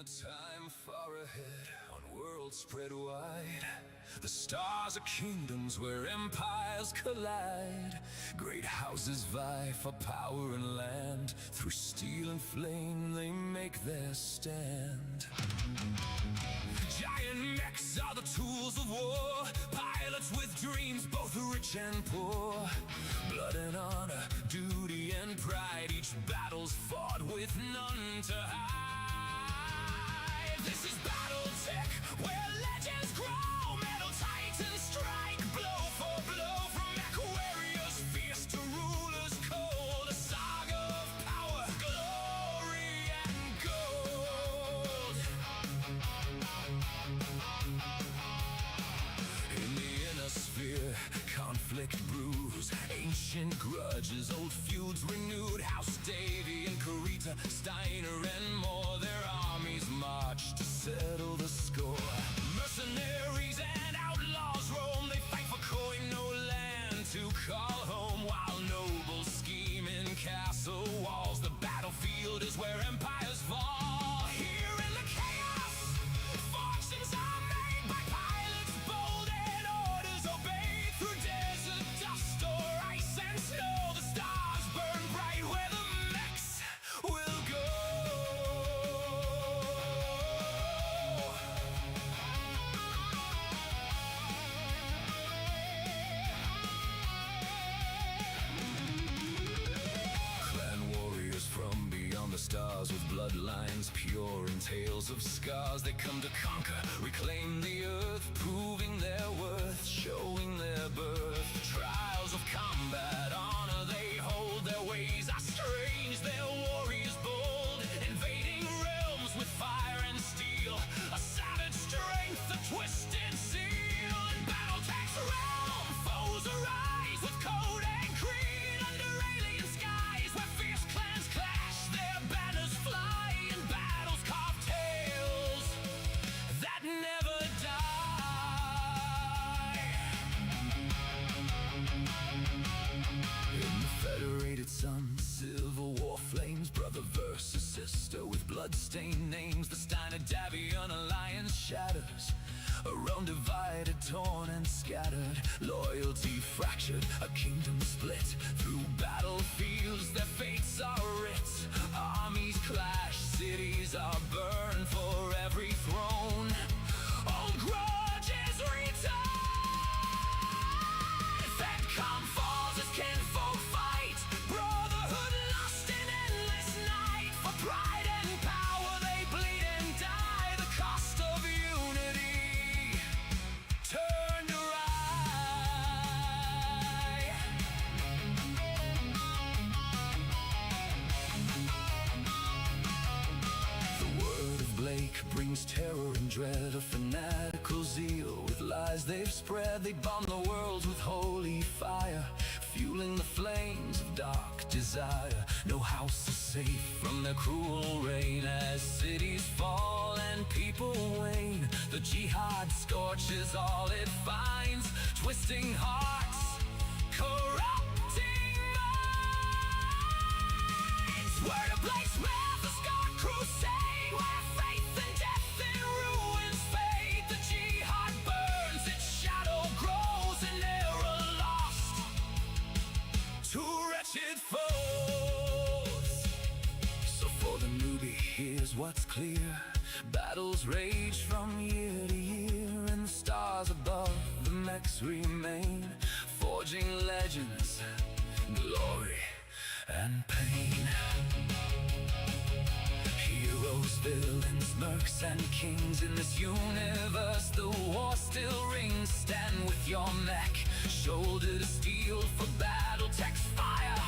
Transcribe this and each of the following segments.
time far ahead, on worlds spread wide, the stars are kingdoms where empires collide. Great houses vie for power and land. Through steel and flame they make their stand. Giant mechs are the tools of war, pilots with dreams both rich and poor. Blood and honor, duty and pride, each battle's fought with none to hide. This is BattleTech, where legends grow. Metal titans strike blow for blow. From mechwarriors fierce to rulers cold, a saga of power, glory and gold. In the inner sphere, conflict brews, ancient grudges, old feuds renewed. House Davy and Karita, Steiner and more, their armies march to settle the score. Mercenaries and outlaws roam, they fight for coin, no land to call home. While nobles scheme in castle walls, the battlefield is where empires fall. Here in the chaos, fortunes are made by pilots bold and orders obeyed. Through desert dust or ice and snow, the stars burn bright where the mechs will go. Clan warriors from beyond the stars, with bloodlines pure and tales of scars. They come to conquer, reclaim the earth, proving their worth, showing their birth. Trials of combat, honor they hold. Their ways are strange, their warriors bold, invading realms with fire and steel. A savage strength, a twisted seal. In BattleTech's realm, foes arise with code and creed. Under alien skies, where fierce clans clash, their banners fly and battles carve tales that never die. In the federated sun, civil war flames, brother versus sister with blood-stained names. The Steiner-Davion alliance shatters, a realm divided, torn and scattered. Loyalty fractured, a kingdom split. Through battlefields their fates are writ. Armies clash, cities are burned for every throne. Old grudges return. Fedcom falls as kinfolk fight. Brotherhood lost in endless night. For pride and power they bleed and die. The cost of unity turned awry. The word of Blake brings terror and dread, a fanatical zeal. With lies they've spread, they bomb the worlds with holy fire, fueling the flames of dark desire. No house is safe from their cruel reign. As cities fall and people wane, the jihad scorches all it finds, twisting hearts, corrupting minds. Word of bladesmith, the scarred crusade, where faith and death and ruins fade. The jihad burns, its shadow grows, an era lost to wretched foes. So for the newbie, here's what's clear. Battles rage from year to year, and the stars above the mechs remain, forging legends, glory and pain. Heroes, villains, mercs and kings, in this universe the war still rings. Stand with your mech, shoulder to steel, for BattleTech's fire,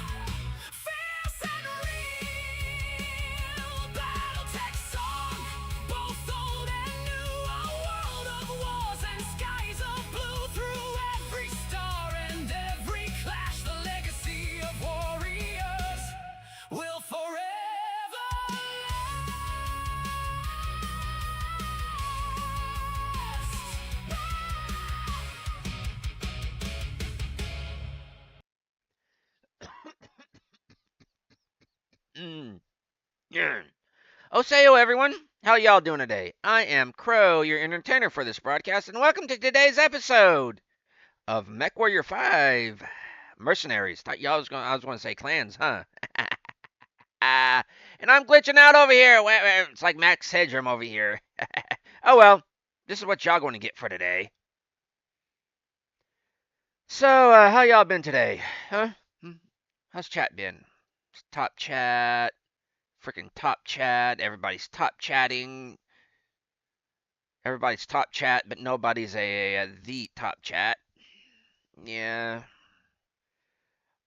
fierce and real. BattleTech's song, both old and new, a world of wars and skies of blue. Through every star and every clash, the legacy of warriors will forever Yeah. Osayo, everyone. How y'all doing today? I am Crow, your entertainer for this broadcast, and welcome to today's episode of MechWarrior 5 Mercenaries. Thought y'all I was going to say clans, huh? And I'm glitching out over here. It's like Max Headroom over here. Oh well, this is what y'all going to get for today. So, how y'all been today? Huh? Hmm? How's chat been? Top chat, freaking top chat. Everybody's top chat, but nobody's the top chat. Yeah.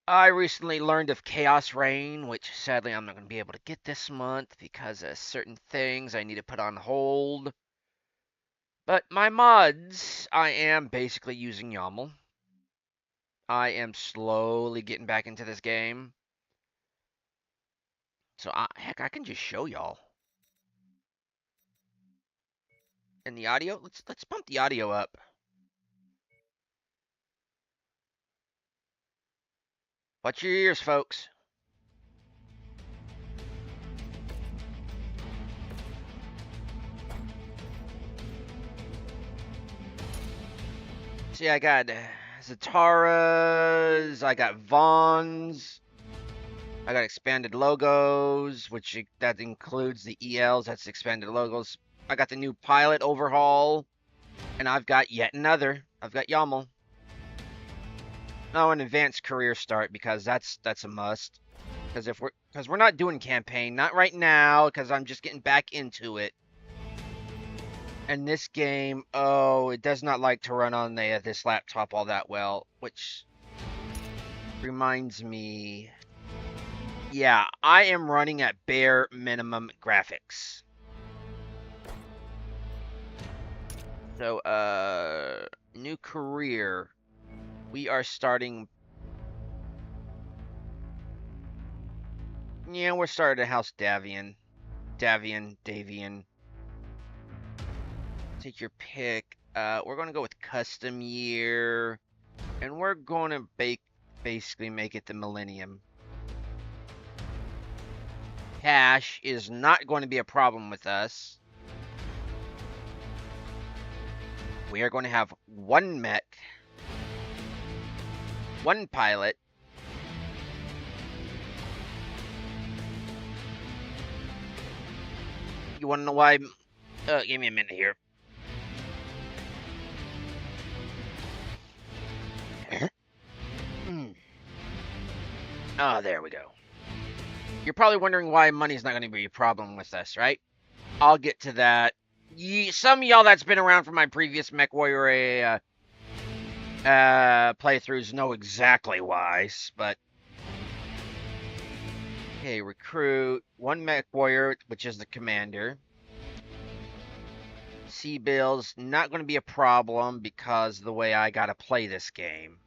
I recently learned of Chaos Rain, which sadly I'm not going to be able to get this month because of certain things I need to put on hold. But my mods, I am basically using YAML. I am slowly getting back into this game. So, heck, I can just show y'all. And the audio, let's bump the audio up. Watch your ears, folks. See, I got Zataras, I got Vons, I got expanded logos, that includes the ELs, that's expanded logos. I got the new pilot overhaul, and I've got yet another. I've got YAML. Oh, an advanced career start because that's a must. Because we're not doing campaign, not right now, because I'm just getting back into it. And this game, it does not like to run on this laptop all that well, which reminds me, yeah, I am running at bare minimum graphics. So, new career. We are starting. Yeah, we're starting at House Davian. Davian. Take your pick. We're gonna go with custom year, and we're gonna basically make it the Millennium. Cash is not going to be a problem with us. We are going to have one mech, one pilot, you want to know why? Give me a minute here. Oh, there we go. You're probably wondering why money's not going to be a problem with us, right? I'll get to that. Some of y'all that's been around from my previous MechWarrior playthroughs know exactly why, but okay, recruit one MechWarrior, which is the commander. C-bills not going to be a problem because of the way I got to play this game.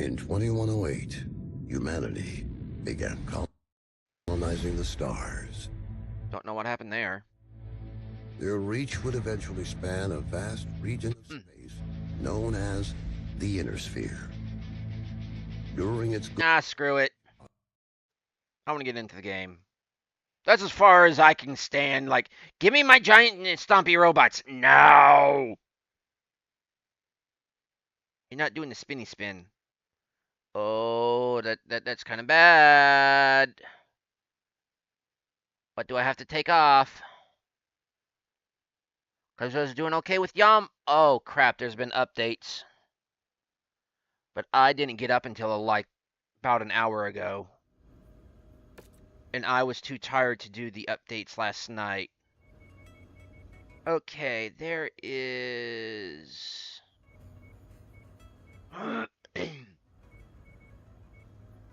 In 2108, humanity began colonizing the stars. Don't know what happened there. Their reach would eventually span a vast region of space known as the Inner Sphere. During its Screw it. I want to get into the game. That's as far as I can stand. Like, give me my giant stompy robots. No! You're not doing the spinny spin. Oh, that's kind of bad. What do I have to take off? Because I was doing okay with Yum. Oh, crap, there's been updates. But I didn't get up until, like, about an hour ago. And I was too tired to do the updates last night. Okay, there is...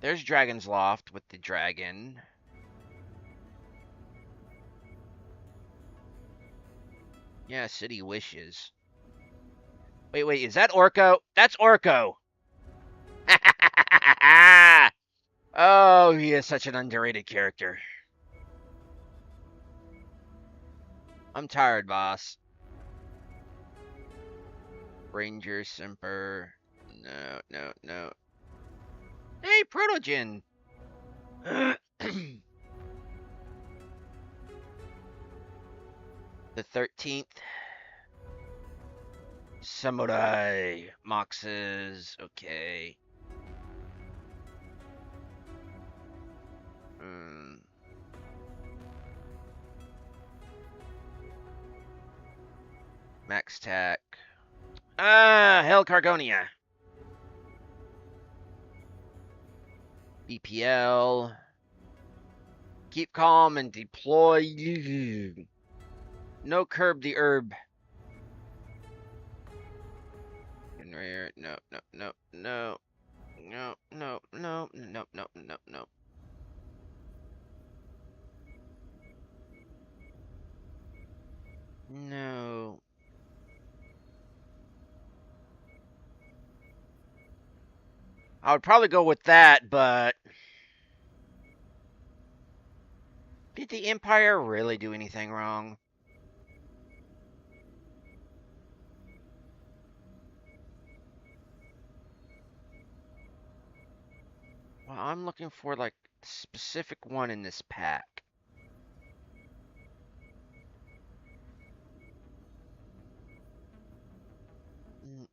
There's Dragon's Loft with the dragon. Yeah, City Wishes. Wait, is that Orko? That's Orko! Oh, he is such an underrated character. I'm tired, boss. Ranger, Simper. No. no, no. Hey, Protogen! The 13th. Samurai. Moxes. Okay. Max Tac. Hell Cargonia. BPL. Keep calm and deploy. No curb the herb. No, no, no, no, no, no, no, no, no, no, no, no. No. I would probably go with that, but did the Empire really do anything wrong? Well, I'm looking for like a specific one in this pack.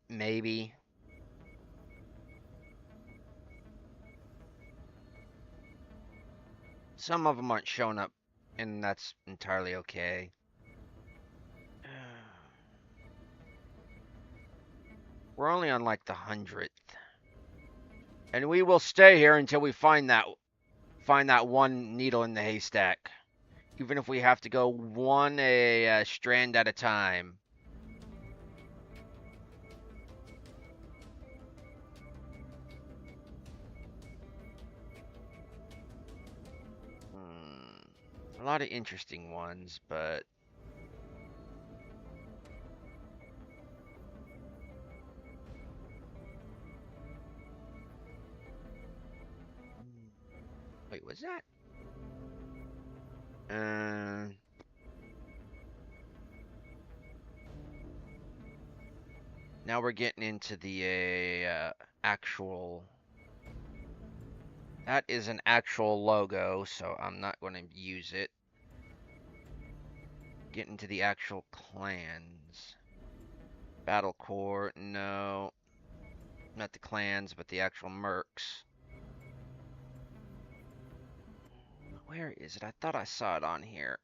Maybe. Some of them aren't showing up, and that's entirely okay. We're only on like the 100th. And we will stay here until we find that one needle in the haystack. Even if we have to go one strand at a time. A lot of interesting ones, but wait, what's that? Now we're getting into the actual. That is an actual logo, so I'm not going to use it. Get into the actual clans. Battle Corps, no. Not the clans, but the actual mercs. Where is it? I thought I saw it on here.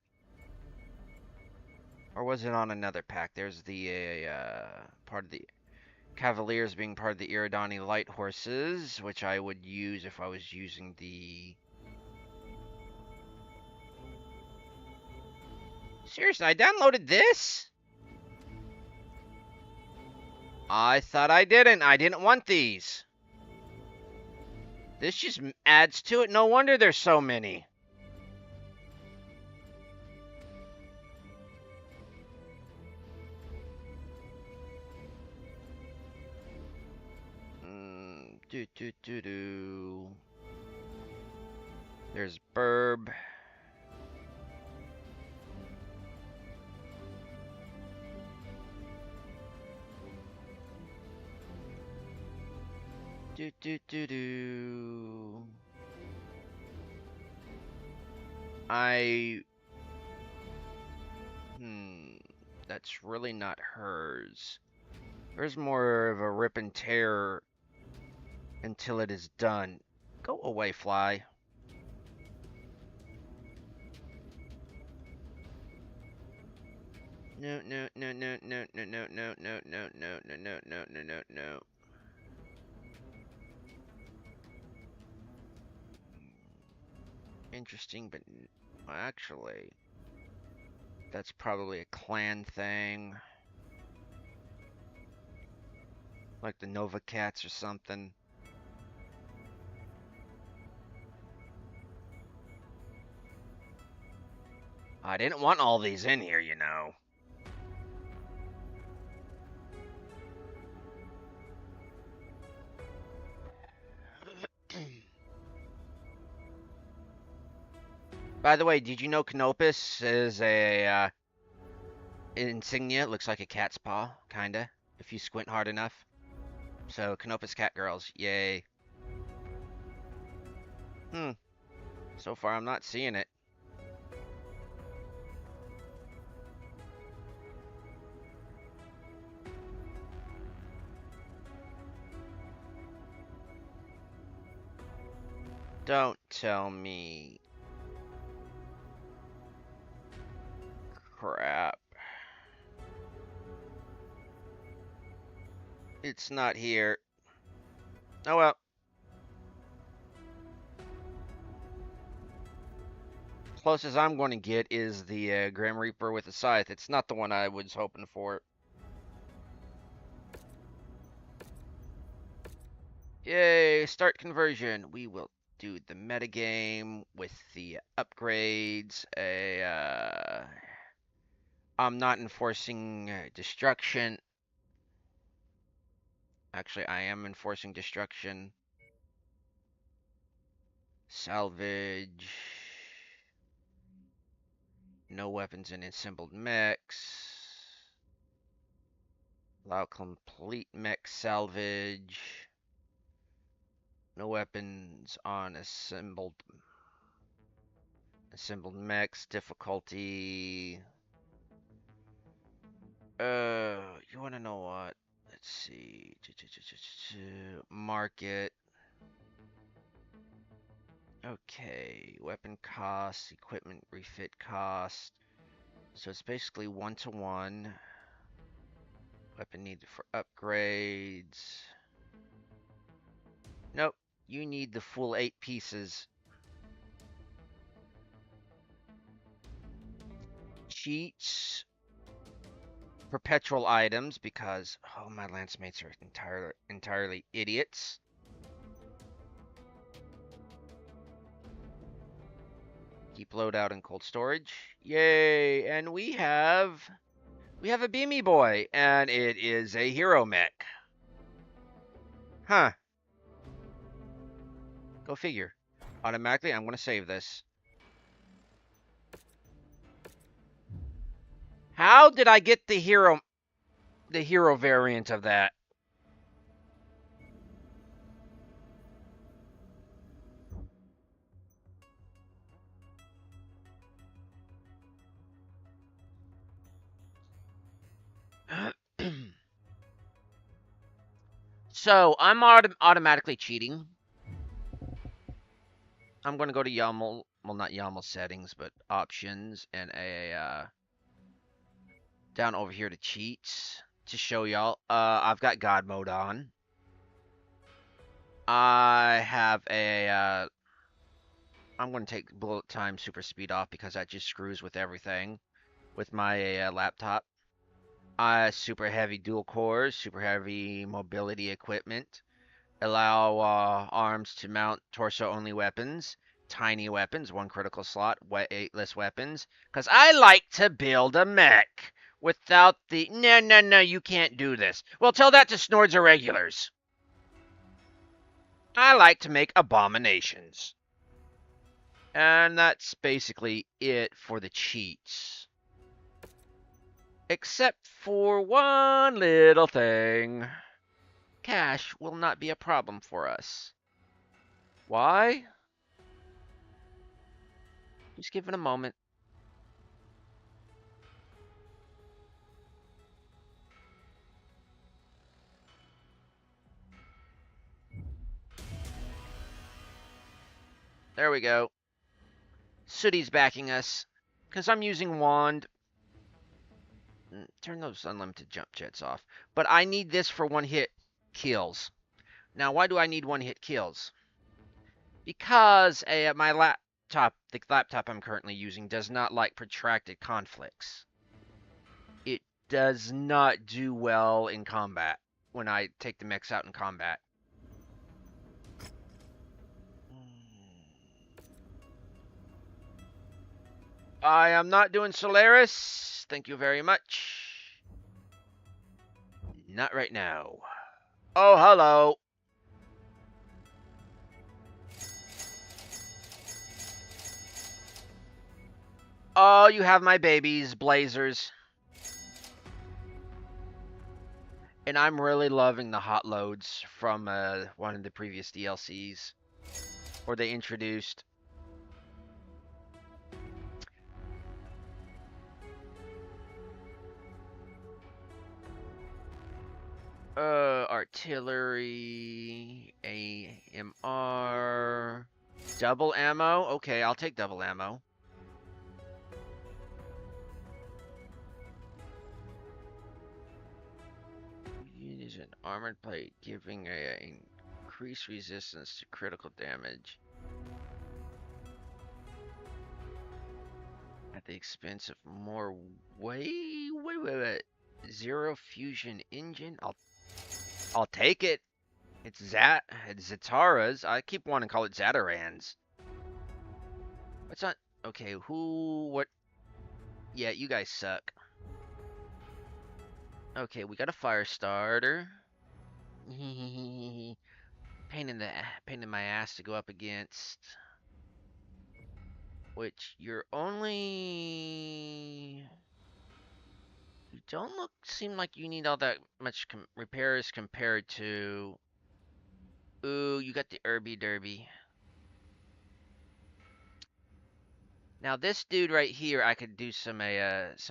Or was it on another pack? There's the part of the Cavaliers being part of the Iridani Light Horses, which I would use if I was using the... Seriously, I downloaded this? I thought I didn't. I didn't want these. This just adds to it. No wonder there's so many. There's Burb. That's really not hers. Hers more of a rip and tear until it is done. Go away, fly. No, no, no, no, no, no, no, no, no, no, no, no, no, no, no, no, no. Interesting, but actually, that's probably a clan thing. Like the Nova Cats or something. I didn't want all these in here, you know. By the way, did you know Canopus is a insignia? It looks like a cat's paw, kinda, if you squint hard enough. So, Canopus Cat Girls, yay. So far I'm not seeing it. Don't tell me. Crap. It's not here. Oh well. Closest I'm going to get is the Grim Reaper with a scythe. It's not the one I was hoping for. Yay, start conversion. We will do the metagame with the upgrades. I'm not enforcing destruction. Actually, I am enforcing destruction. Salvage. No weapons in assembled mechs. Allow complete mech salvage. No weapons on assembled mechs. Difficulty. You want to know what? Let's see. Market. Okay. Weapon cost, equipment refit cost. So it's basically 1-to-1. Weapon needed for upgrades. Nope. You need the full 8 pieces. Cheats. Perpetual items, because oh, my lance mates are entirely idiots. Keep loadout in cold storage. Yay! And we have a beamy boy, and it is a hero mech. Huh. Go figure. Automatically, I'm gonna save this. How did I get the hero variant of that? So I'm automatically cheating. I'm gonna go to YAML, well not YAML settings, but options, and down over here to cheats to show y'all. I've got God mode on. I have I'm gonna take bullet time super speed off because that just screws with everything with my laptop. Super heavy dual cores, super heavy mobility equipment. Allow arms to mount torso-only weapons, tiny weapons, 1 critical slot, 8 less weapons. Because I like to build a mech without the... No, you can't do this. Well, tell that to Snords Irregulars. I like to make abominations. And that's basically it for the cheats. Except for one little thing. Cash will not be a problem for us. Why? Just give it a moment. There we go. Sooty's backing us. Because I'm using wand. Turn those unlimited jump jets off. But I need this for 1-hit kills. Now, why do I need 1-hit kills? Because my laptop, the laptop I'm currently using, does not like protracted conflicts. It does not do well in combat when I take the mechs out in combat. I am not doing Solaris. Thank you very much. Not right now. Oh, hello. Oh, you have my babies, Blazers. And I'm really loving the hot loads from one of the previous DLCs, where they introduced artillery, AMR, double ammo. Okay, I'll take double ammo. Use an armored plate, giving a increased resistance to critical damage at the expense of more wait. Zero fusion engine. I'll take it. It's Zatara's. I keep wanting to call it Zatarans. What's not okay? What? Yeah, you guys suck. Okay, we got a fire starter. pain in my ass to go up against. Which you're only. You don't seem like you need all that much repairs compared to. Ooh, you got the Irby Derby. Now this dude right here, I could do some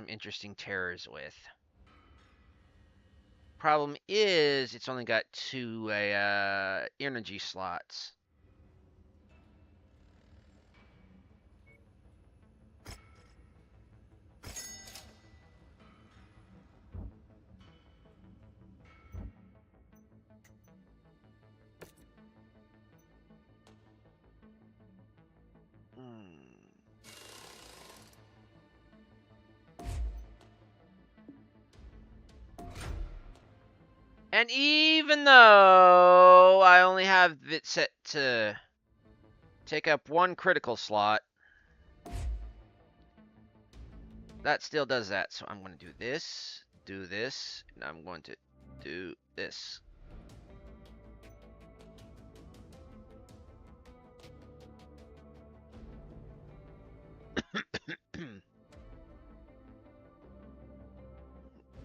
interesting terrors with. Problem is, it's only got 2 energy slots. And even though I only have it set to take up 1 critical slot, that still does that. So I'm going to do this, and I'm going to do this.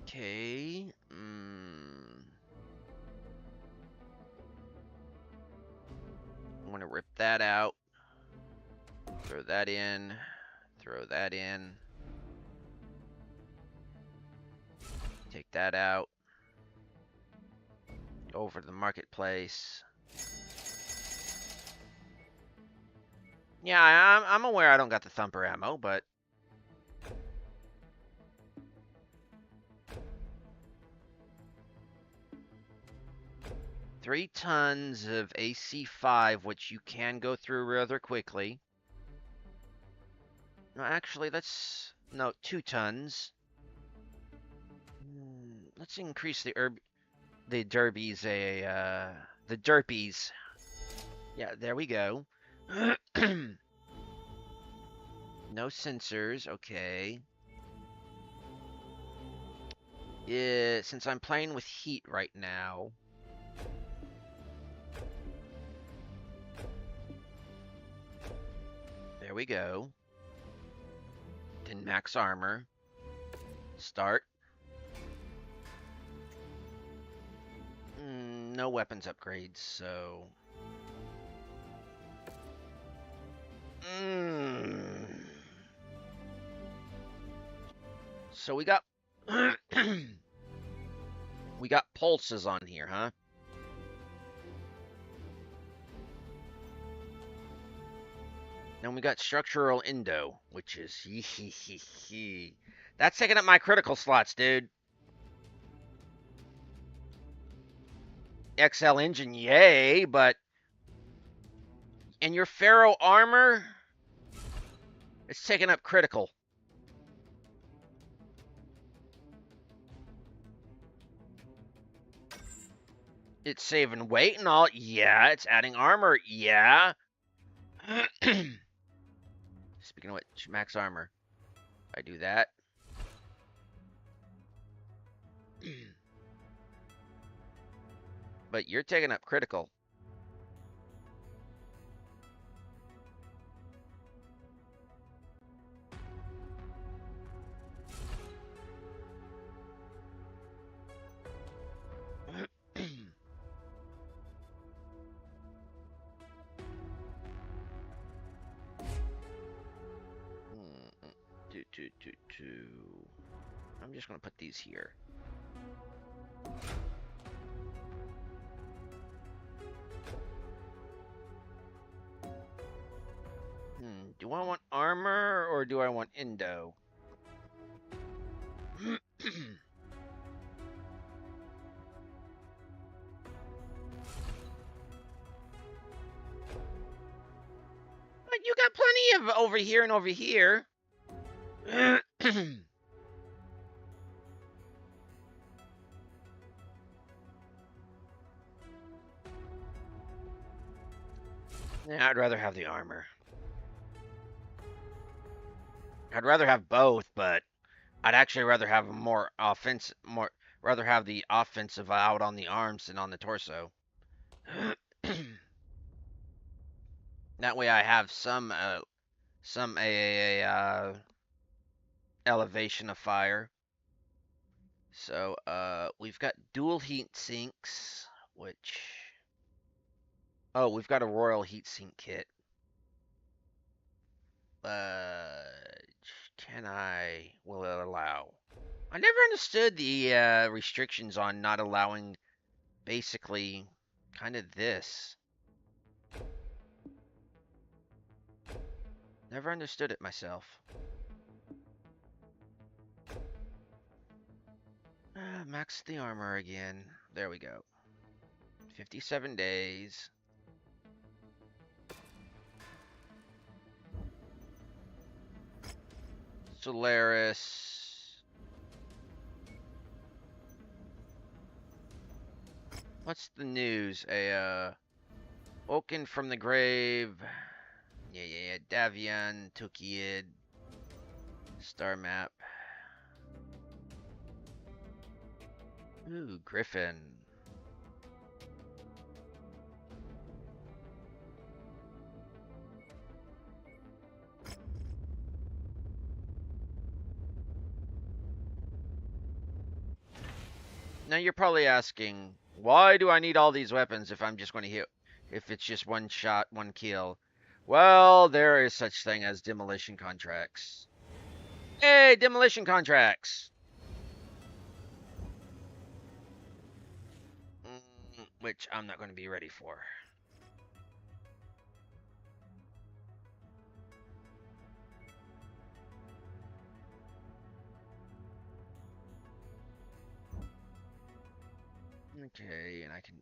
Okay. I'm going to rip that out. Throw that in. Throw that in. Take that out. Over to the marketplace. Yeah, I'm aware I don't got the thumper ammo, but 3 tons of AC5, which you can go through rather quickly. No, actually, no, 2 tons. Let's increase the derbies, the derpies. Yeah, there we go. No sensors, okay. Yeah, since I'm playing with heat right now. There we go. Then max armor. Start. No weapons upgrades, so... So we got... we got pulses on here, huh? Then we got structural endo, which is... That's taking up my critical slots, dude. XL engine, yay, but... And your ferro armor... It's taking up critical. It's saving weight and all. Yeah, it's adding armor. Yeah. Speaking of which, max armor. I do that. But you're taking up critical. I'm just gonna put these here. Do I want armor or do I want Indo? But you got plenty of over here and over here. Yeah, I'd rather have the armor. I'd rather have both, but I'd actually rather have rather have the offensive out on the arms than on the torso. That way I have some AAA elevation of fire. So we've got dual heat sinks, which we've got a royal heat sink kit. Will it allow? I never understood the restrictions on not allowing basically kind of this. Never understood it myself. Max the armor again. There we go. 57 days. Solaris. What's the news? Woken from the grave. Yeah. Davian, Tukiid. Star map. Ooh, Griffin. Now you're probably asking, why do I need all these weapons if I'm just going to hit, if it's just one shot, one kill? Well, there is such thing as demolition contracts. Hey, demolition contracts! Which I'm not going to be ready for. Okay, and I can...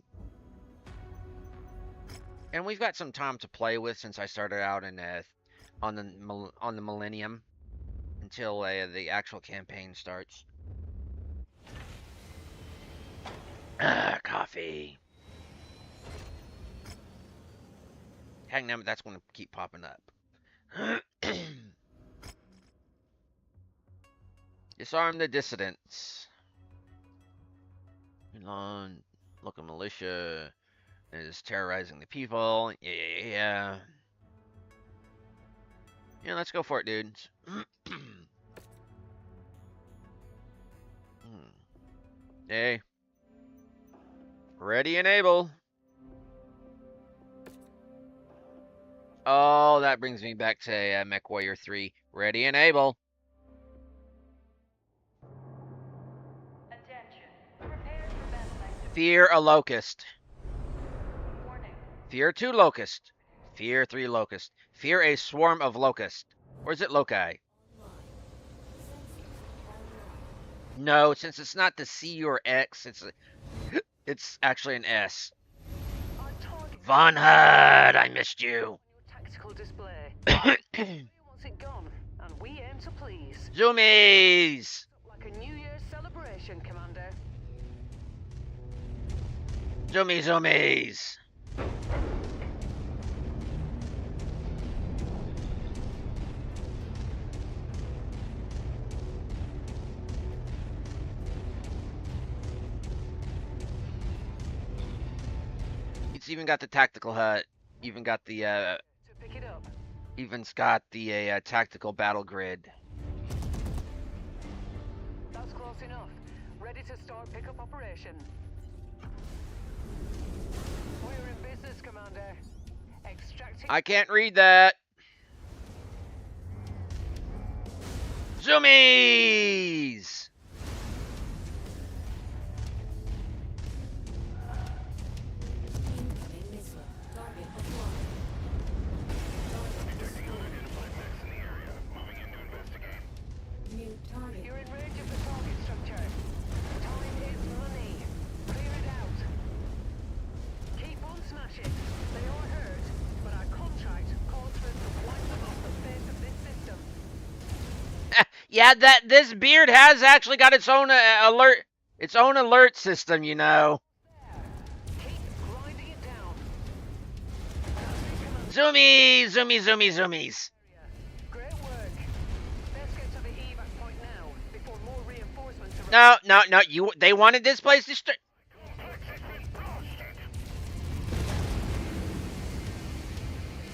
And we've got some time to play with since I started out in on the Millennium until the actual campaign starts. Coffee. Hang on, that's going to keep popping up. Disarm the dissidents. Elon, local militia is terrorizing the people. Yeah. Yeah, let's go for it, dudes. Hey. Ready and able. Oh, that brings me back to MechWarrior 3. Ready and able. Fear a locust. Warning. Fear 2 locust. Fear 3 locust. Fear a swarm of locust. Or is it loci? No, since it's not the C or X, it's actually an S. Von Hud, I missed you. Tactical display. Wants it gone, and we aim to please. Zoomies! Like a New Year's celebration, Commander. Zoomies! It's even got the tactical hut. Even got the To pick it up. Even's got the tactical battle grid. That's close enough. Ready to start pickup operation. We're in business, Commander. Extracting. I can't read that. Zoomies! You're in range of the target structure. Time is money. Clear it out. Keep on smashing. They are hurt, but our contract calls for us to wipe them off the face of this system. Yeah, this beard has actually got its own alert system, you know. Keep grinding it down. Zoomies, zoomies. Great work. Let's get to the evac point now before more reinforcements arrive. No, they wanted this place destroyed.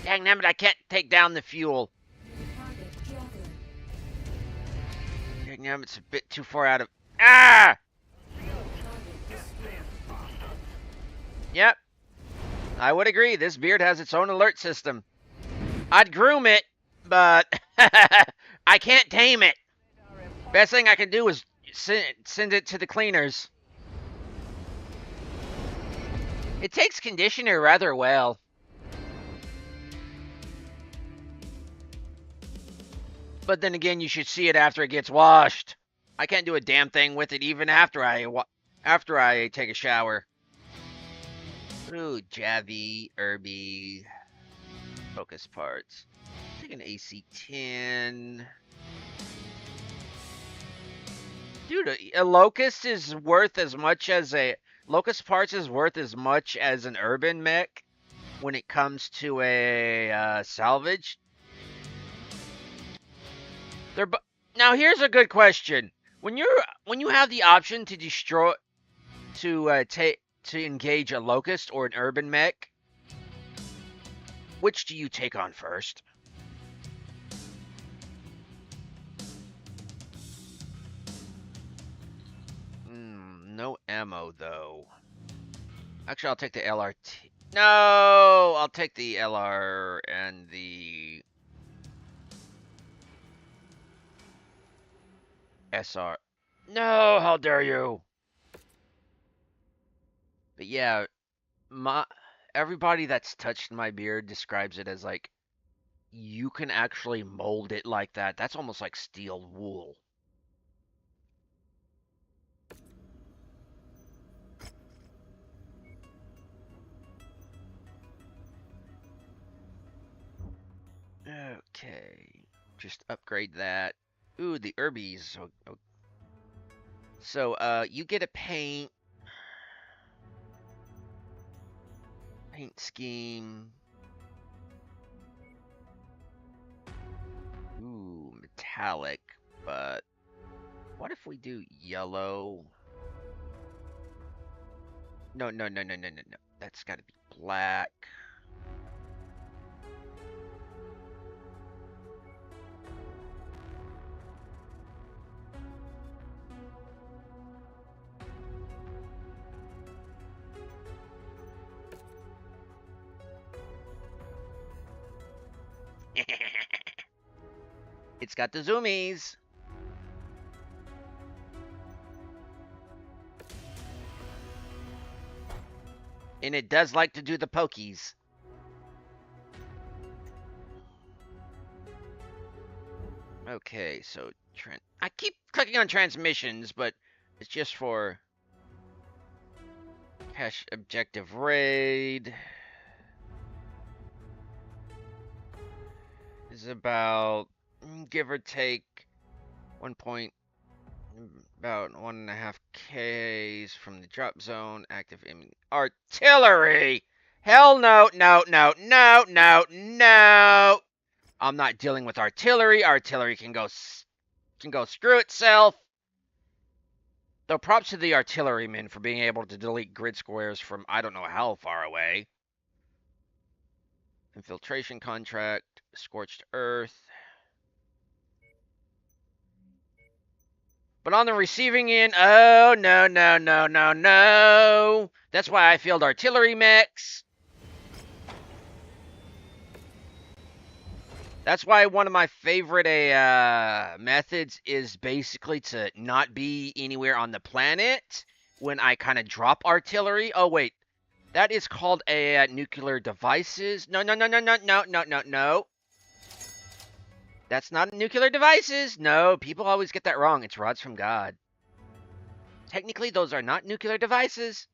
Dang nabbit, I can't take down the fuel. Dang nabbit, it's a bit too far out of... Ah! Yep. I would agree, this beard has its own alert system. I'd groom it, but I can't tame it. Best thing I can do is send it to the cleaners. It takes conditioner rather well. But then again, you should see it after it gets washed. I can't do a damn thing with it even after I take a shower. Ooh, Javi, Irby, focus parts. Take an AC-10. Dude, a locust is worth as much as locust parts is worth as much as an urban mech when it comes to a salvage. Now here's a good question. When you have the option to destroy to engage a locust or an urban mech, which do you take on first? No ammo though. Actually, I'll take the LRT. No, I'll take the LR and the SR. No, how dare you? But yeah, everybody that's touched my beard describes it as like you can actually mold it like that. That's almost like steel wool. Okay, just upgrade that. Ooh, the Irbies. So, you get a paint scheme. Ooh, metallic, but what if we do yellow? No. That's gotta be black. It's got the zoomies. And it does like to do the pokies. Okay, so I keep clicking on transmissions, but it's just for cash objective raid. Is about give or take about 1.5 Ks from the drop zone. Active artillery. Hell no. I'm not dealing with artillery. Artillery can go screw itself. Though props to the artillerymen for being able to delete grid squares from I don't know how far away. Infiltration contract, scorched earth. But on the receiving end, oh no. That's why I field artillery mechs. That's why one of my favorite methods is basically to not be anywhere on the planet when I kind of drop artillery. Oh wait, that is called a nuclear devices. No, no, no, no, no, no, no, no, no. That's not nuclear devices. No, people always get that wrong. It's rods from God. Technically, those are not nuclear devices.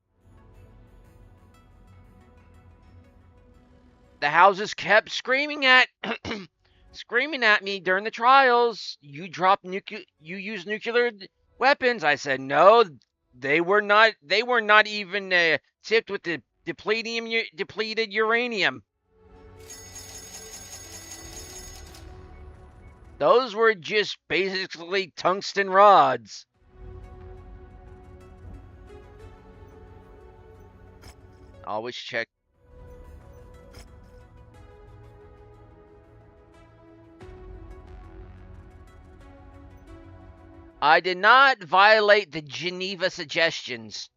The houses kept screaming at me during the trials. You use nuclear weapons. I said no. They were not. They were not even tipped with the depleted uranium. Those were just basically tungsten rods. Always check. I did not violate the Geneva suggestions.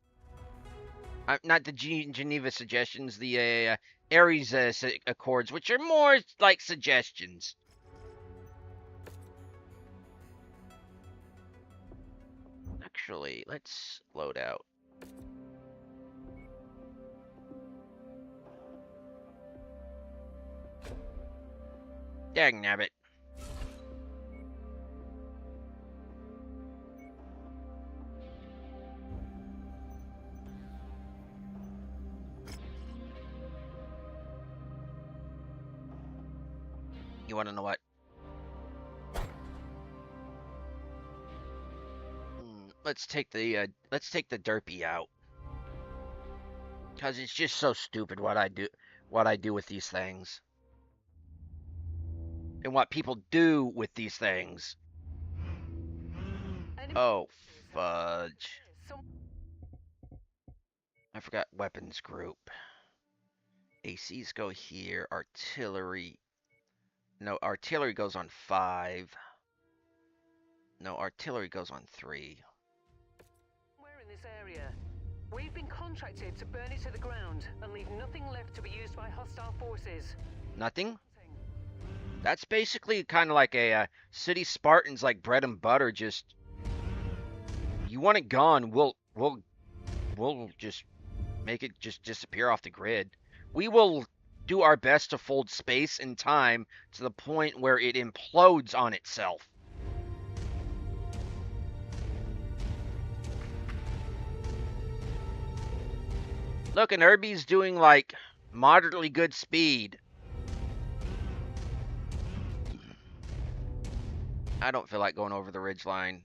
Not the Geneva suggestions, the Ares Accords, which are more like suggestions. Actually, let's load out. Dagnabbit. You want to know what? Let's take the derpy out, cause it's just so stupid what I do with these things, and what people do with these things. Oh fudge! I forgot weapons group. ACs go here. Artillery. No, artillery goes on 5. No, artillery goes on 3. We're in this area. We've been contracted to burn it to the ground and leave nothing left to be used by hostile forces. Nothing? That's basically kind of like a city Spartans, like bread and butter. Just you want it gone, we'll just make it just disappear off the grid. We will do our best to fold space and time to the point where it implodes on itself. Look, and Irby's doing like moderately good speed. I don't feel like going over the ridgeline.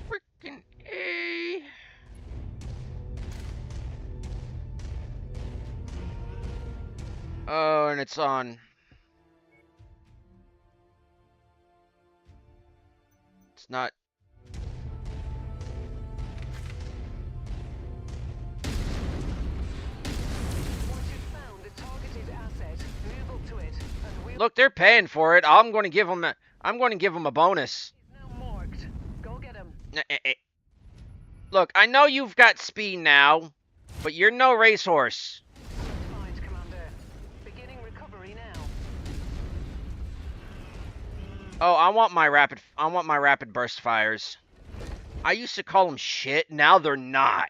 Frickin' A. Oh, and it's on. It's not. Look, they're paying for it. I'm going to give them a bonus. Go get him. Look, I know you've got speed now, but you're no racehorse. Fine, Commander. Beginning recovery now. Oh, I want my rapid burst fires. I used to call them shit. Now they're not.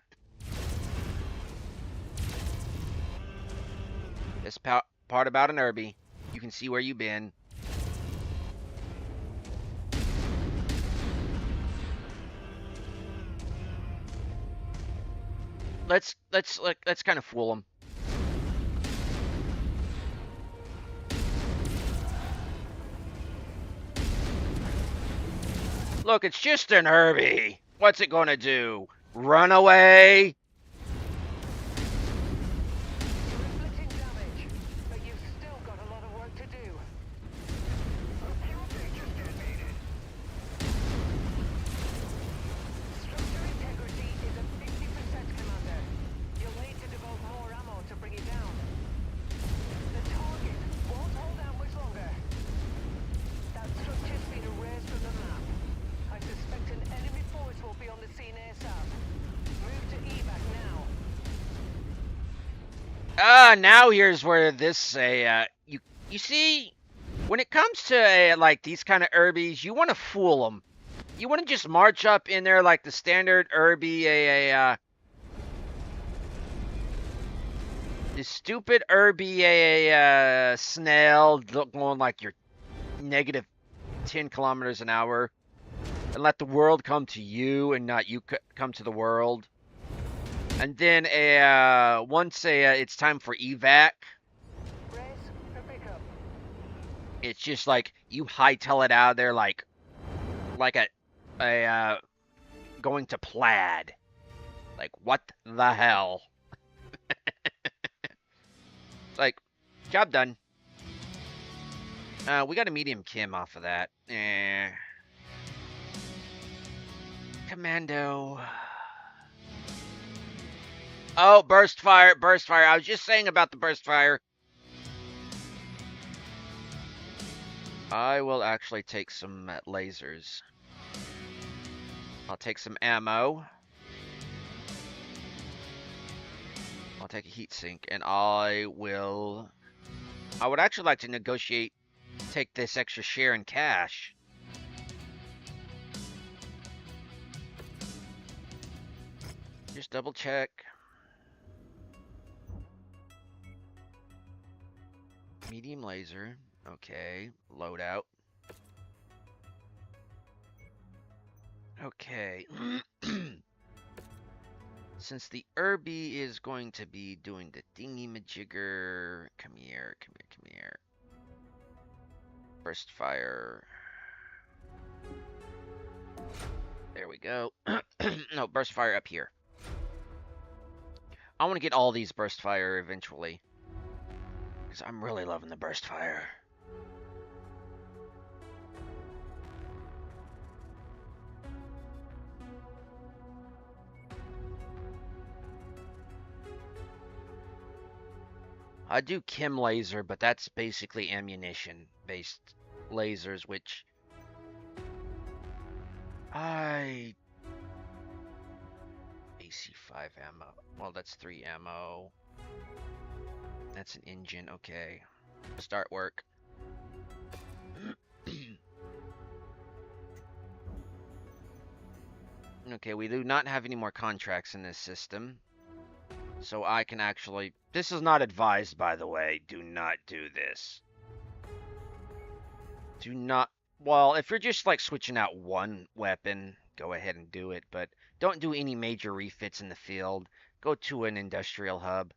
This part about an Irby. You can see where you've been. Let's kind of fool them. Look, it's just an Irby. What's it gonna do? Run away? Move to evac Now here's where this you see, when it comes to like these kind of herbies, you want to fool them. You want to just march up in there like the standard herbie the stupid herbie snail going like you're negative 10 kilometers an hour, and let the world come to you and not you come to the world. And then once it's time for evac, Brace for pickup. it's just like you hightail it out of there like a going to Plaid. Like what the hell? Like job done. We got a medium Kim off of that. Commando. Oh, burst fire, burst fire. I was just saying about the burst fire. I will actually take some lasers. I'll take some ammo. I'll take a heat sink, and I would actually like to negotiate, take this extra share in cash. Just double check. Medium laser. Okay, loadout. Okay. Since the Herbie is going to be doing the thingy-majigger, come here, come here, come here. Burst fire. There we go. No, burst fire up here. I want to get all these burst fire eventually, because I'm really loving the burst fire. I do chem laser, but that's basically ammunition-based lasers, which AC5 ammo. Well, that's 3 ammo. That's an engine. Okay. Start work. Okay, we do not have any more contracts in this system. So I can actually... This is not advised, by the way. Do not do this. Do not... Well, if you're just like switching out one weapon, go ahead and do it. But don't do any major refits in the field. Go to an industrial hub.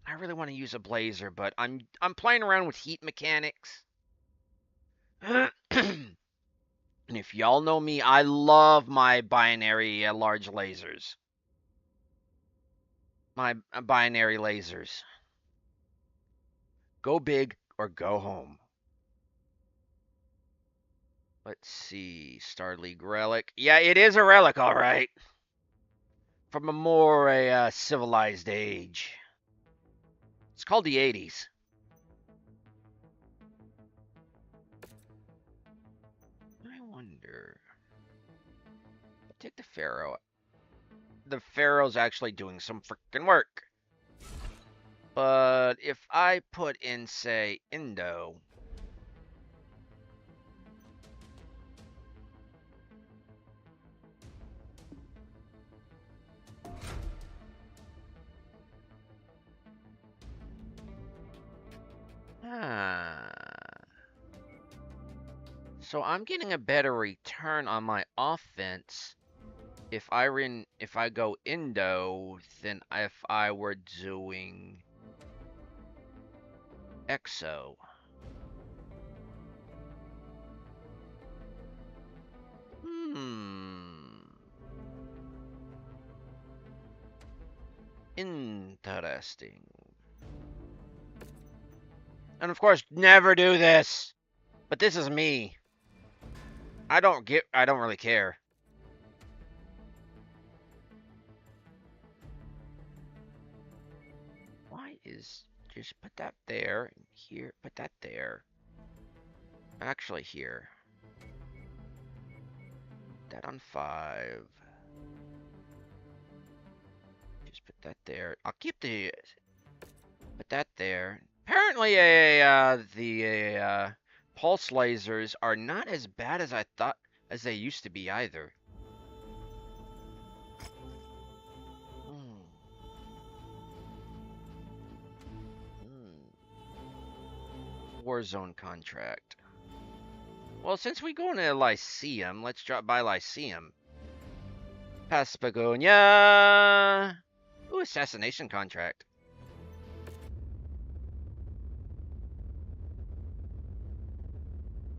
I really want to use a blazer, but I'm playing around with heat mechanics. And if y'all know me, I love my binary large lasers. My binary lasers. Go big or go home. Let's see. Star League relic. Yeah, it is a relic, all right. From a more civilized age. It's called the 80s. I wonder. Take the Pharaoh. The Pharaoh's actually doing some freaking work. But if I put in, say, Indo. So I'm getting a better return on my offense if I go Indo than if I were doing Exo. Interesting. And of course, never do this. But this is me. I don't really care. Why is just put that there and here, put that there. Actually here. That on 5. Just put that there. I'll keep the... Put that there. Apparently, the pulse lasers are not as bad as I thought, as they used to be either. Warzone contract. Well, since we go into Lyceum, let's drop by Lyceum. Paspagonia. Ooh, assassination contract.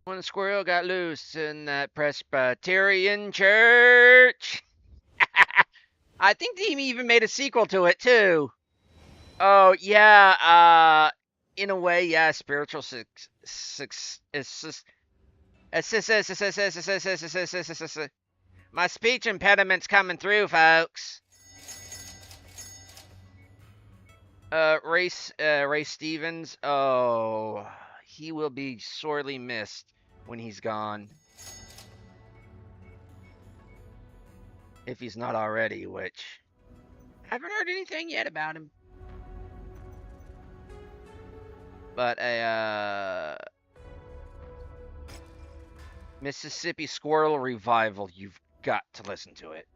One squirrel got loose in that Presbyterian church. I think they even made a sequel to it too. Oh yeah, in a way, yeah, spiritual my speech impediment's coming through, folks. Ray Stevens. Oh, he will be sorely missed when he's gone. If he's not already, which haven't heard anything yet about him. But Mississippi Squirrel Revival, you've got to listen to it.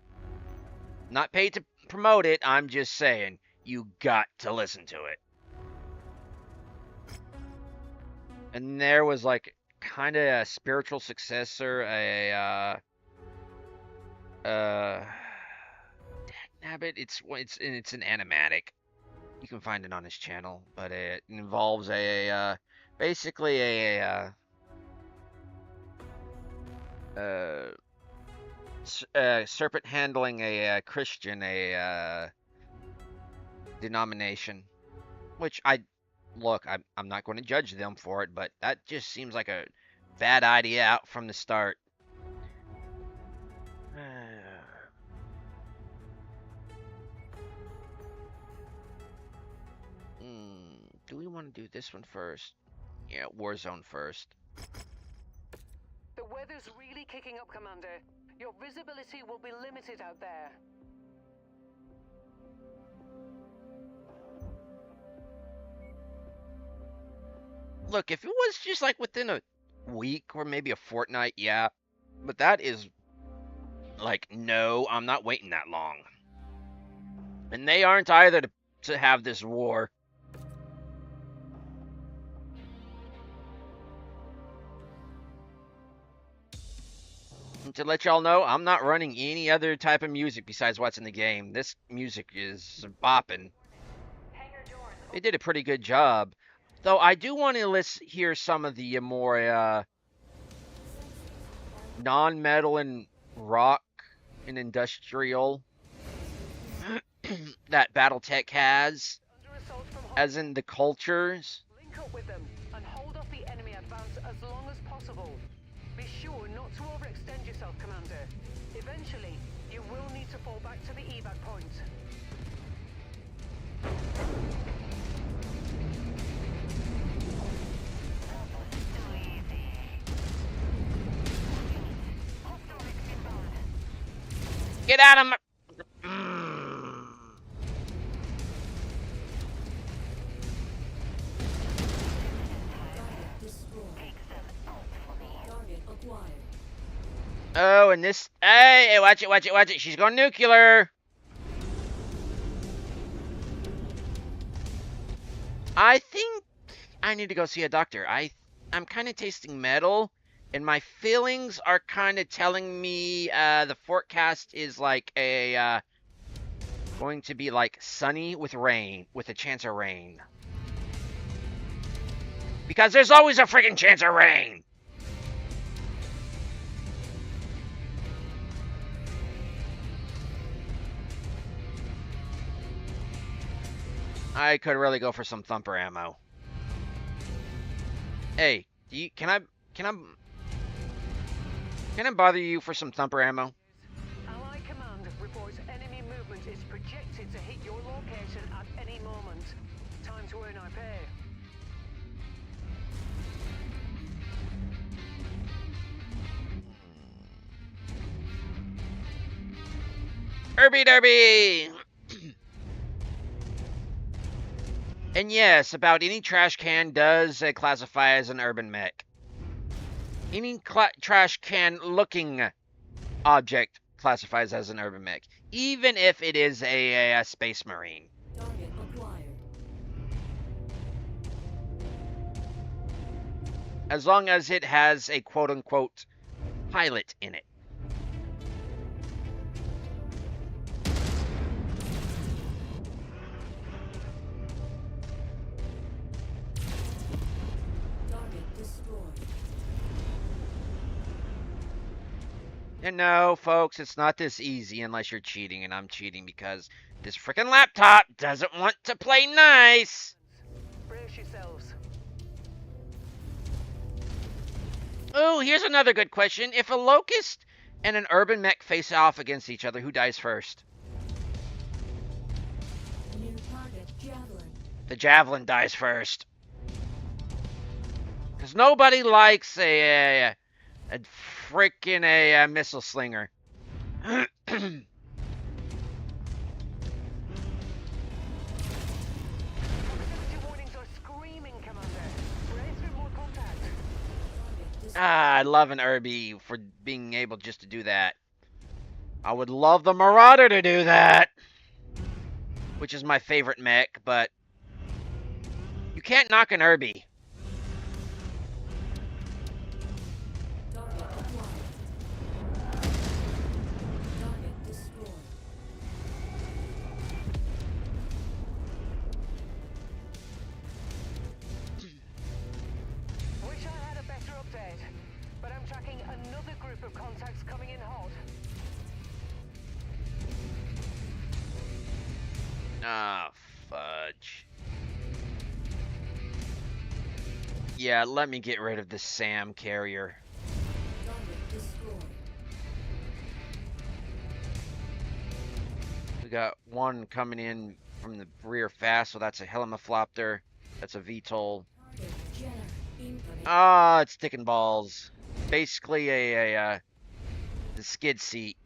Not paid to promote it, I'm just saying, you got to listen to it. And there was like kind of a spiritual successor, Nabbit, it's an animatic. You can find it on his channel, but it involves basically a serpent handling a Christian denomination, which I'm not going to judge them for it, but that just seems like a bad idea out from the start. Do we want to do this one first? Yeah, Warzone first. The weather's really kicking up, Commander. Your visibility will be limited out there. Look, if it was just like within a week or maybe a fortnight, yeah. But that is like, no, I'm not waiting that long. And they aren't either to have this war. And to let y'all know, I'm not running any other type of music besides what's in the game. This music is bopping. They did a pretty good job. Though I do want to hear some of the more non-metal and rock and industrial that BattleTech has, as in the cultures. Link up with them and hold off the enemy advance as long as possible. Be sure not to overextend yourself, Commander. Eventually, you will need to fall back to the evac point. Get out of my... Oh, and this... Hey, watch it, watch it, watch it. She's going nuclear. I think I need to go see a doctor. I'm kind of tasting metal, and my feelings are kind of telling me the forecast is like going to be like sunny with rain, with a chance of rain. Because there's always a freaking chance of rain. I could really go for some thumper ammo. Hey, can I bother you for some thumper ammo? Allied Command reports enemy movement is projected to hit your location at any moment. Time to earn our pay. Derby! And yes, about any trash can does classify as an urban mech. Any trash can looking object classifies as an urban mech, even if it is a space marine. Target acquired. As long as it has a quote-unquote pilot in it. Target destroyed. And no, folks, it's not this easy unless you're cheating, and I'm cheating because this freaking laptop doesn't want to play nice. Brace yourselves. Oh, here's another good question. If a locust and an urban mech face off against each other, who dies first? New target javelin. The javelin dies first. Because nobody likes a freaking a missile slinger. Proximity warnings are screaming, Commander. Brace for more contact. Target destroyed. I love an Irby for being able just to do that. I would love the Marauder to do that, which is my favorite mech, but you can't knock an Irby. Target acquired. Target destroyed. Wish I had a better update, but I'm tracking another group of contacts coming in hot. Ah, fudge. Yeah, let me get rid of the Sam carrier. Target destroyed. We got one coming in from the rear fast, so that's a Helimaflopter. That's a VTOL. Target Jenner incoming. Ah, it's dick and balls. Basically the skid seat.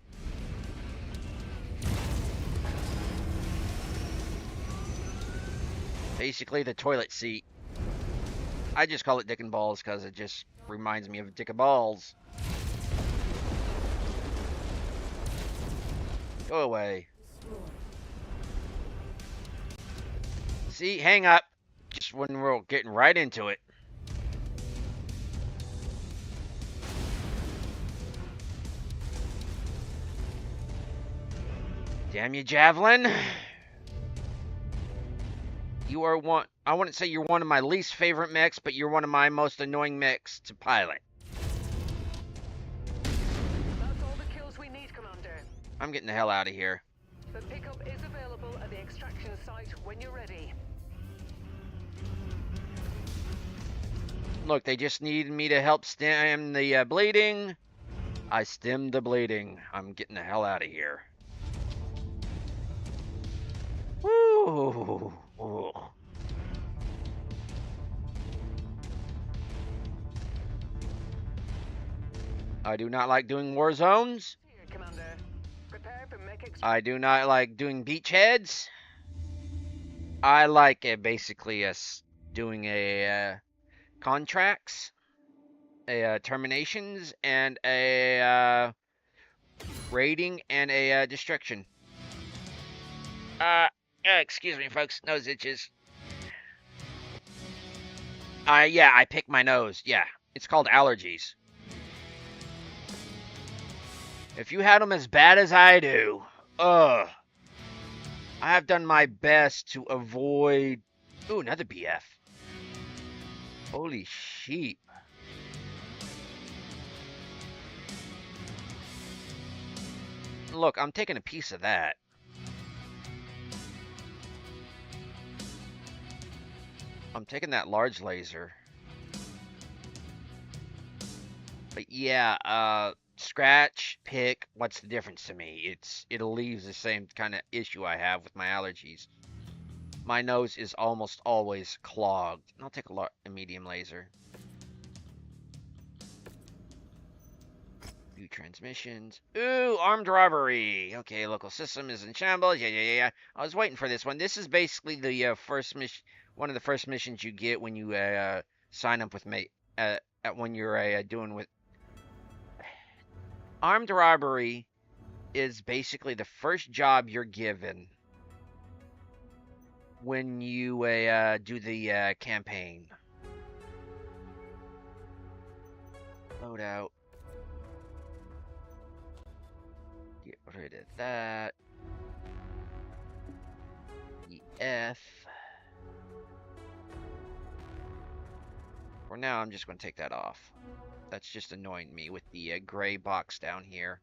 Basically the toilet seat. I just call it dick and balls because it just reminds me of dick and balls. Go away. Destroyed. See, hang up. Just when we're getting right into it. Damn you, Javelin. You are one. I wouldn't say you're one of my least favorite mechs, but you're one of my most annoying mechs to pilot. That's all the kills we need, Commander. I'm getting the hell out of here. The pickup is available at the extraction site when you're ready. Look, they just needed me to help stem the bleeding. I stemmed the bleeding. I'm getting the hell out of here. Woo! Ooh. I do not like doing war zones. Here, Commander. Prepare for mech I do not like doing beachheads. I like basically us doing a contracts, a terminations, and a raiding and a destruction. Excuse me, folks. Nose itches. Yeah, I pick my nose. Yeah, it's called allergies. If you had them as bad as I do, I have done my best to avoid. Ooh, another BF. Holy sheep. Look, I'm taking a piece of that. I'm taking that large laser. But yeah, scratch, pick, what's the difference to me? It'll leave the same kind of issue I have with my allergies. My nose is almost always clogged. I'll take a medium laser. View transmissions. Ooh, armed robbery. Okay, local system is in shambles. Yeah. I was waiting for this one. This is basically the first mission. one of the first missions you get when you sign up with me. When you're doing with armed robbery is basically the first job you're given when you do the campaign. Load out. Get rid of that. EF. For now, I'm just going to take that off. That's just annoying me with the gray box down here.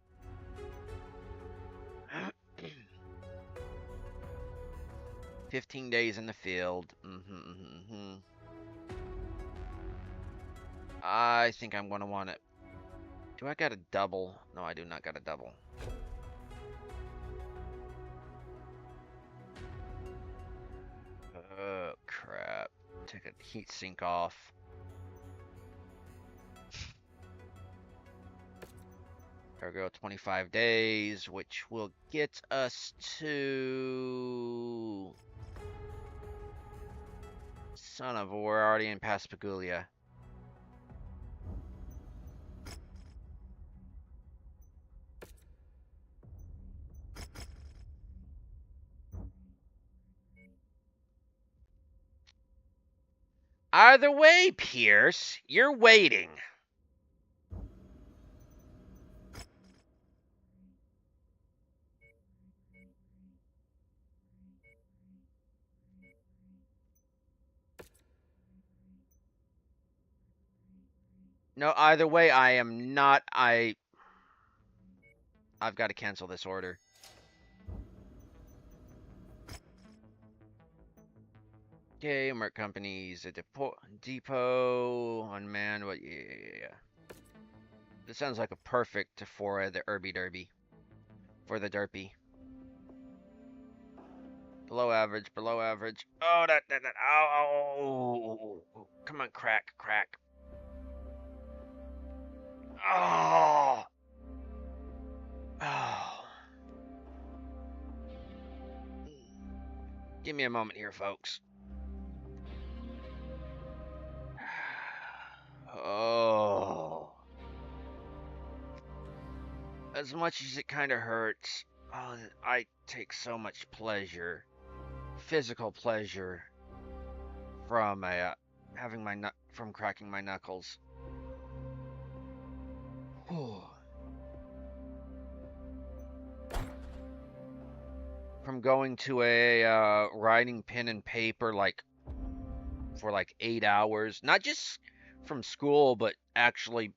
15 days in the field. I think I'm going to want it. Do I got a double? No, I do not got a double. Oh, crap. Take a heat sink off. There we go, 25 days, which will get us to... Son of a, we're already in Pascagoula. Either way, Pierce, you're waiting. No, either way, I am not. I've got to cancel this order. Okay, merc companies, a depot, unmanned. What? Yeah. This sounds like a perfect for the Irby Derby. For the Derpy. Below average, below average. Oh, that. Oh. Come on, crack. Oh. Give me a moment here, folks. Oh. As much as it kind of hurts, I take so much pleasure, physical pleasure, from from cracking my knuckles. From going to a writing pen and paper for 8 hours, not just from school, but actually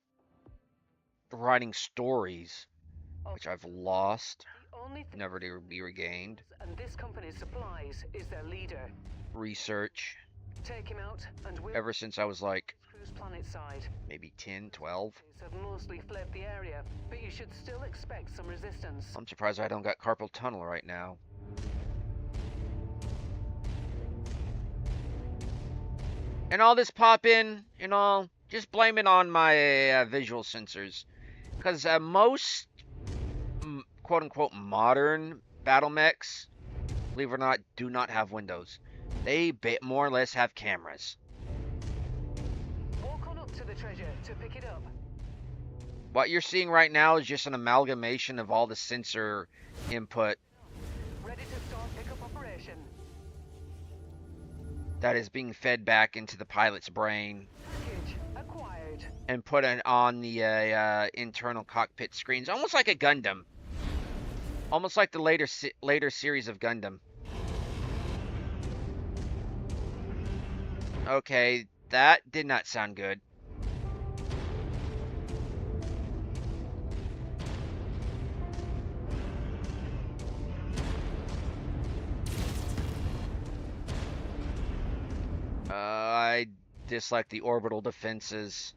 writing stories, which I've lost, never to be regained. And this company's supplies is their leader. Research. Take him out and we'll Ever since I was cruise planet side. maybe 10, 12. Have mostly fled the area, but you should still expect some resistance. I'm surprised I don't got carpal tunnel right now. And all this pop-in and all, just blame it on my visual sensors. Because most, quote-unquote, modern battle mechs, believe it or not, do not have windows. They more or less have cameras. Walk on up to the treasure to pick it up. What you're seeing right now is just an amalgamation of all the sensor input Ready to start pickup operation. that is being fed back into the pilot's brain Package acquired. and put on the internal cockpit screens, almost like a Gundam, almost like the later series of Gundam. Okay, that did not sound good. I dislike the orbital defenses.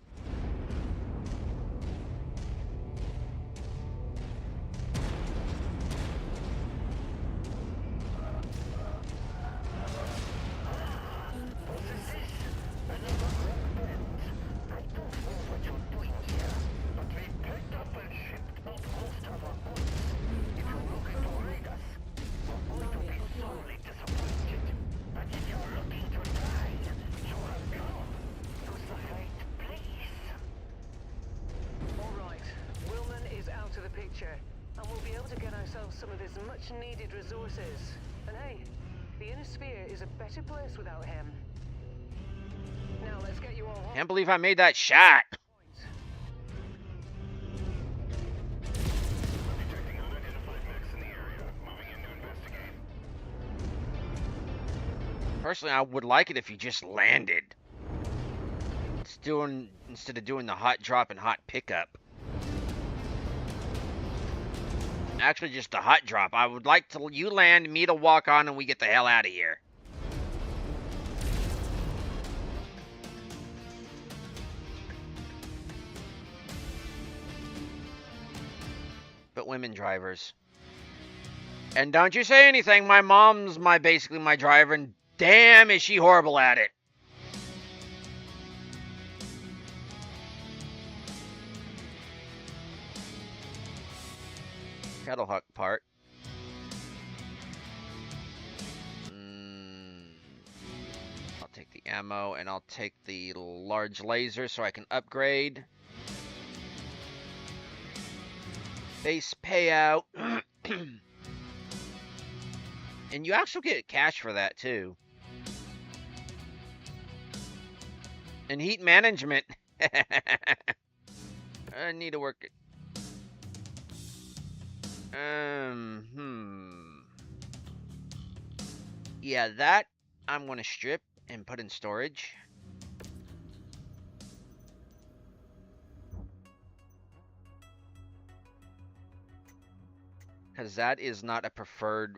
and we'll be able to get ourselves some of his much-needed resources. And hey, the inner sphere is a better place without him. Now let's get you all home. Can't believe I made that shot. Detecting unidentified mechs in the area. Moving in to investigate. Personally, I would like it if you just landed. Instead of doing the hot drop and hot pickup. Actually, just the hot drop. I would like to you land, me to walk on, and we get the hell out of here. But women drivers. And don't you say anything. My mom's basically my driver, and damn, is she horrible at it. Kantorock part. I'll take the ammo and I'll take the large laser so I can upgrade. Base payout. And you actually get cash for that too. And heat management. I need to work it. Yeah, that I'm going to strip and put in storage. Because that is not a preferred.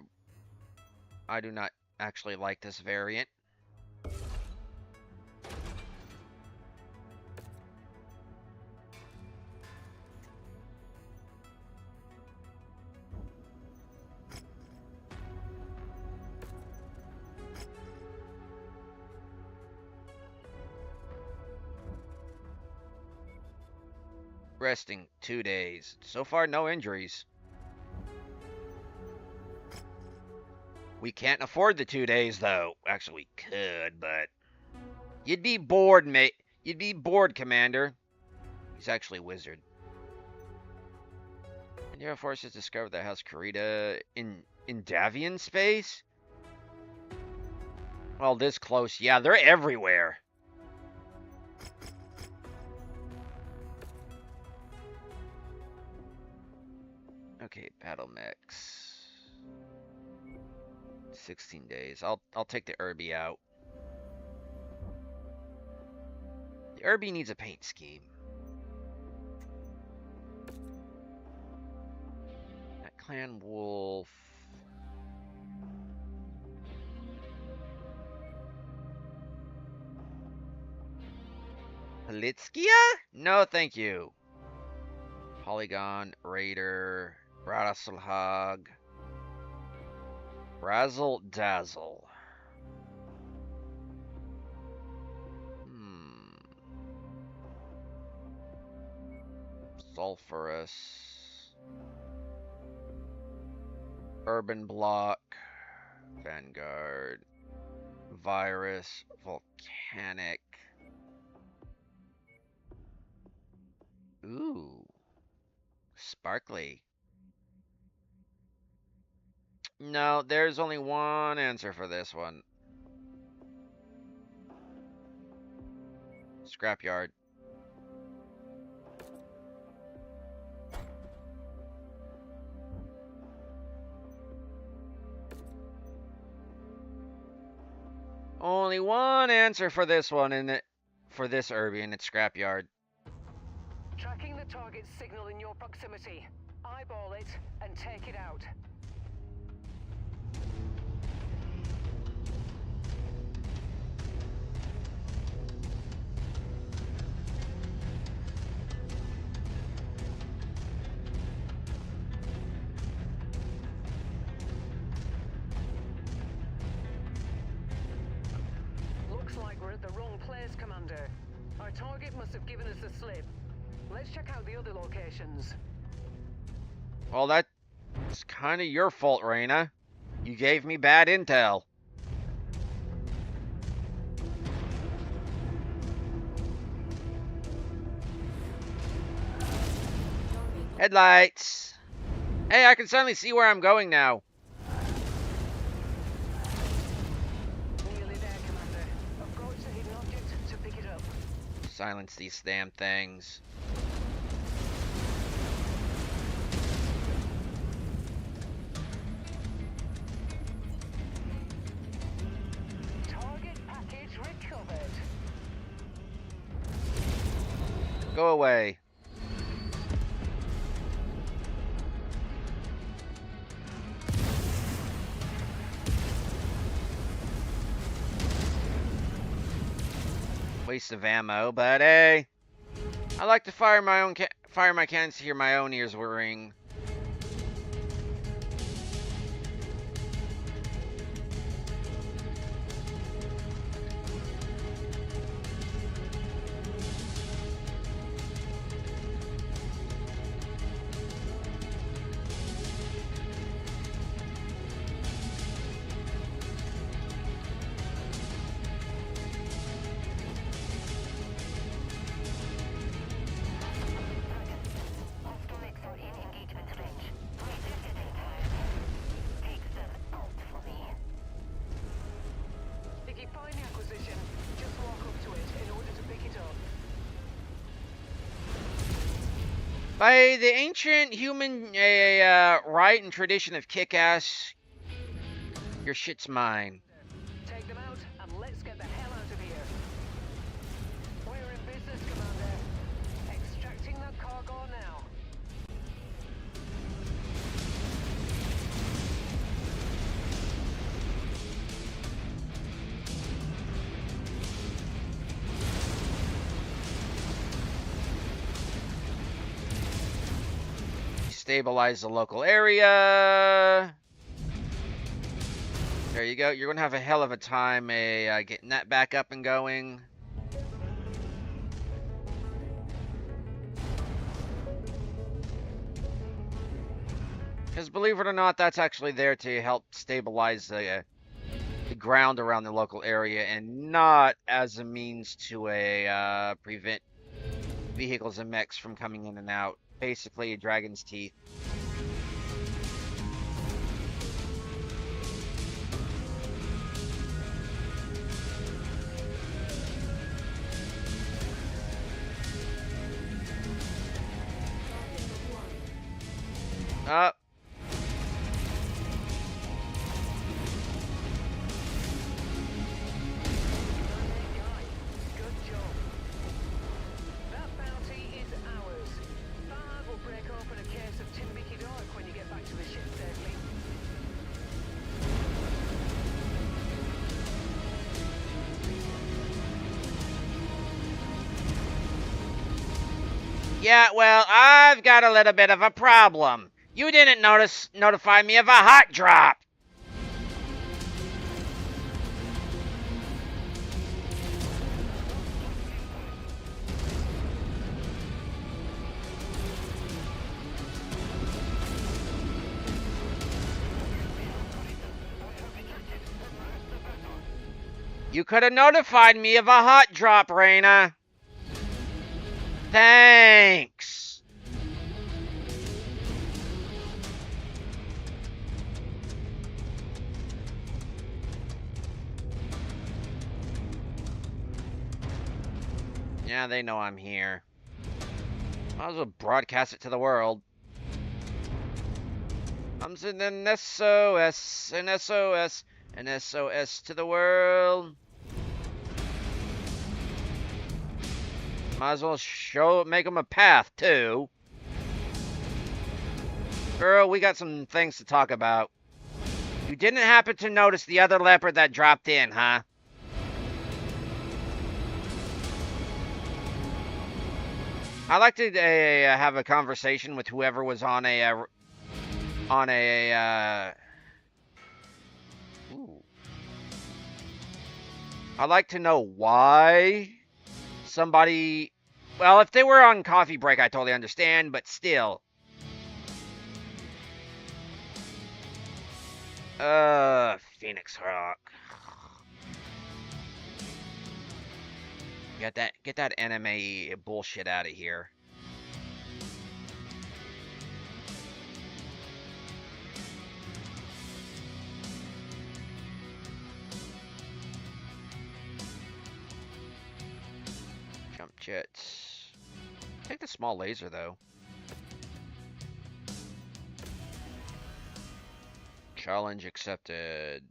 I do not actually like this variant. Resting 2 days. So far, no injuries. We can't afford the 2 days, though. Actually, we could, but you'd be bored, mate. You'd be bored, Commander. He's actually a wizard. And Air Force has discovered that House Kurita in Davian space. Well, this close, yeah, they're everywhere. Okay, battle mechs. 16 days. I'll take the Irby out. The Irby needs a paint scheme. That Clan Wolf. Politskia? No, thank you. Polygon, Raider, Razzlehog, Razzle Dazzle. Sulphurous. Urban Block. Vanguard. Virus. Volcanic. Ooh. Sparkly. No, there's only one answer for this one. Scrapyard. Only one answer for this one, and for this Irby, and it's Scrapyard. Tracking the target's signal in your proximity. Eyeball it and take it out. Looks like we're at the wrong place, Commander. Our target must have given us the slip. Let's check out the other locations. Well, that's kind of your fault, Reyna. You gave me bad intel. Headlights. Hey, I can suddenly see where I'm going now. Nearly there, Commander. Approach the hidden object to pick it up. Silence these damn things. Target package recovered. Go away. Waste of ammo, but hey, I like to fire my cannons to hear my own ears ring. If you find the acquisition, just walk up to it in order to pick it up. By the ancient human right and tradition of kick-ass, your shit's mine. Take them out and let's get the hell out of here. We're in business, Commander. Extracting the cargo now. Stabilize the local area. There you go. You're gonna have a hell of a time getting that back up and going. Because believe it or not, that's actually there to help stabilize the ground around the local area, and not as a means to prevent vehicles and mechs from coming in and out. Basically, a dragon's teeth. Up. Good job. That bounty is ours. Farhad will break open a case of Timbiki Dark when you get back to the ship safely. Yeah, well, I've got a little bit of a problem. You didn't notify me of a hot drop. You could have notified me of a hot drop, Reyna. Thanks. Yeah, they know I'm here. Might as well broadcast it to the world. I'm sending an SOS, an SOS, an SOS to the world. Might as well make them a path, too. Girl, we got some things to talk about. You didn't happen to notice the other leopard that dropped in, huh? I like to have a conversation with whoever was on a ooh. I'd like to know why somebody. Well, if they were on coffee break, I totally understand, but still. Phoenix Rock. Get that anime bullshit out of here. Take the small laser though. Challenge accepted.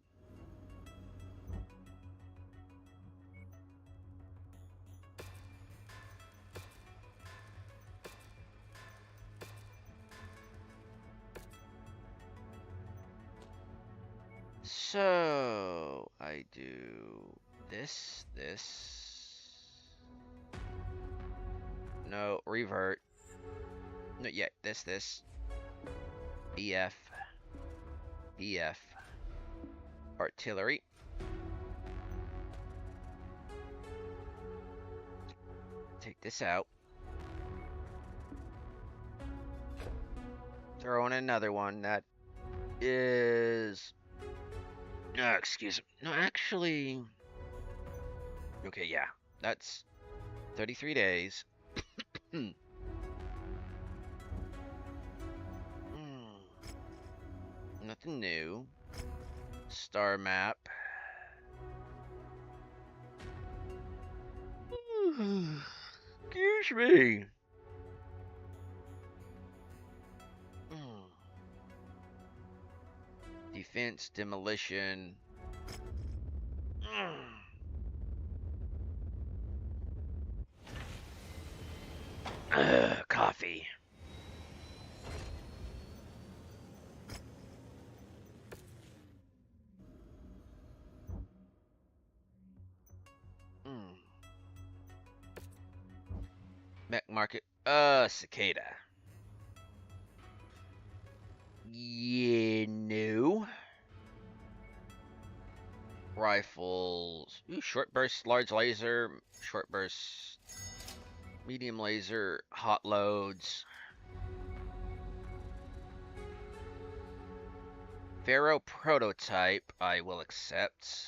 So I do this. No, revert. No, yeah, this. BF. Artillery. Take this out. Throw in another one that is... excuse me. No, actually... Okay, yeah. That's 33 days. Nothing new. Star map. Excuse me. Defense, demolition. Coffee. Mech market. Cicada. Yeah, no. Rifles. Ooh, short burst, large laser, short burst, medium laser, hot loads. Pharaoh prototype, I will accept.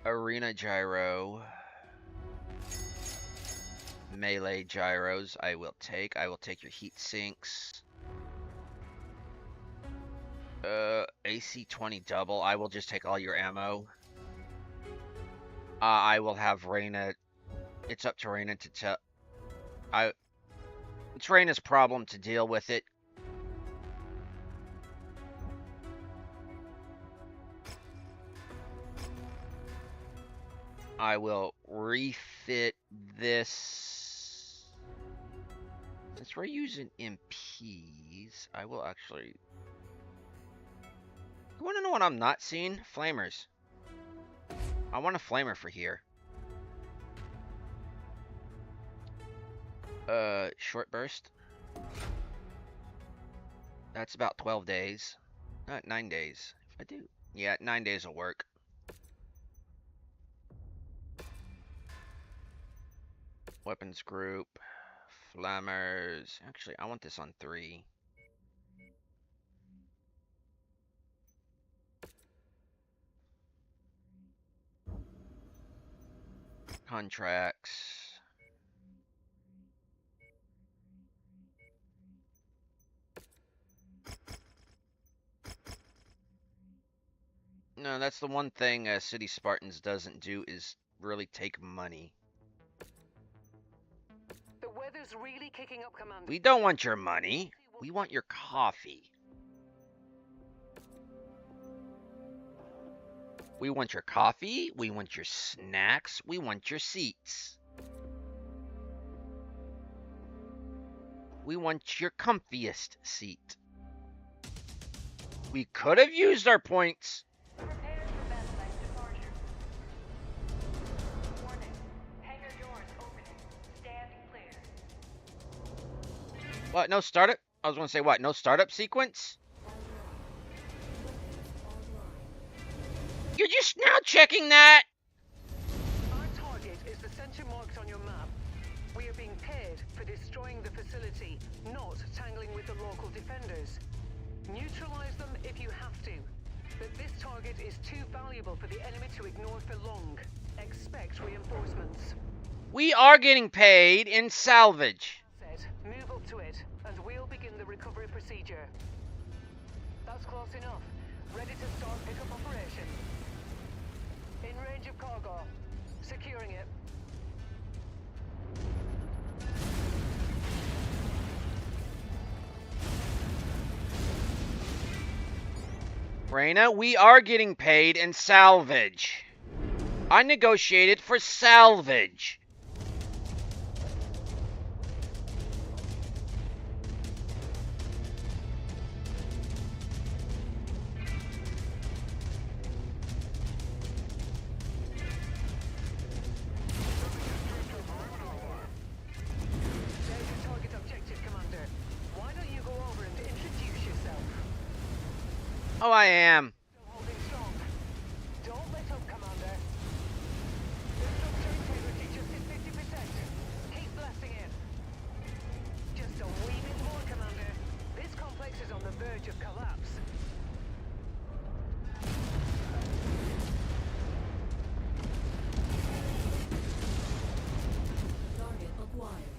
Arena gyro. Melee gyros, I will take. I will take your heat sinks. AC-20 double, I will just take all your ammo. I will have Reyna. It's up to Reyna to tell. It's Reyna's problem to deal with it. I will refit this. Since we're using MPs, I will actually... You wanna know what I'm not seeing? Flamers. I want a flamer for here. Short burst. That's about 12 days. Not 9 days. If I do. Yeah, 9 days will work. Weapons group. Flammers. Actually, I want this on 3. Contracts. No, that's the one thing City Spartans doesn't do is really take money. The weather's really kicking up, Commander. We don't want your money. We want your coffee. We want your coffee. We want your snacks. We want your seats. We want your comfiest seat. We could have used our points. Prepare for BattleTech departure. Warning. Hangar doors opening. Stand clear. What? No startup? I was going to say what? No startup sequence? You're just now checking that? Our target is the center marked on your map. We are being paid for destroying the facility, not tangling with the local defenders. Neutralize them if you have to. But this target is too valuable for the enemy to ignore for long. Expect reinforcements. We are getting paid in salvage. Said, move up to it, and we'll begin the recovery procedure. That's close enough. Ready to start pickup operation. In range of cargo. Securing it. Reyna, we are getting paid in salvage. I negotiated for salvage. There's your target objective, Commander. Why don't you go over and introduce yourself? Oh, I am. Still holding strong. Don't let up, Commander. The structure integrity just hit 50%. Keep blasting in. Just a wee bit more, Commander. This complex is on the verge of collapse. Target acquired.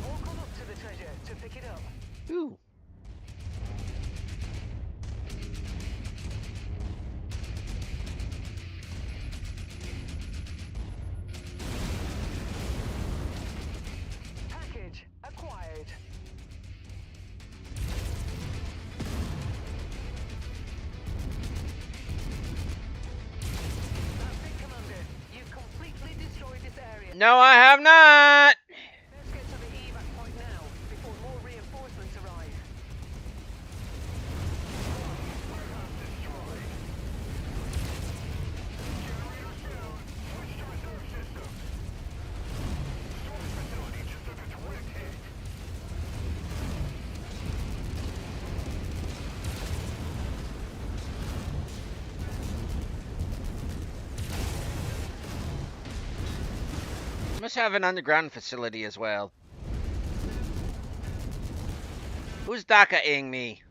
All come up to the treasure to pick it up. Ooh. Package acquired. That's it, Commander. You've completely destroyed this area. No, I have not. Let's get to the evac point now, before more reinforcements arrive. Must have an underground facility as well. Who's DACA-ing me?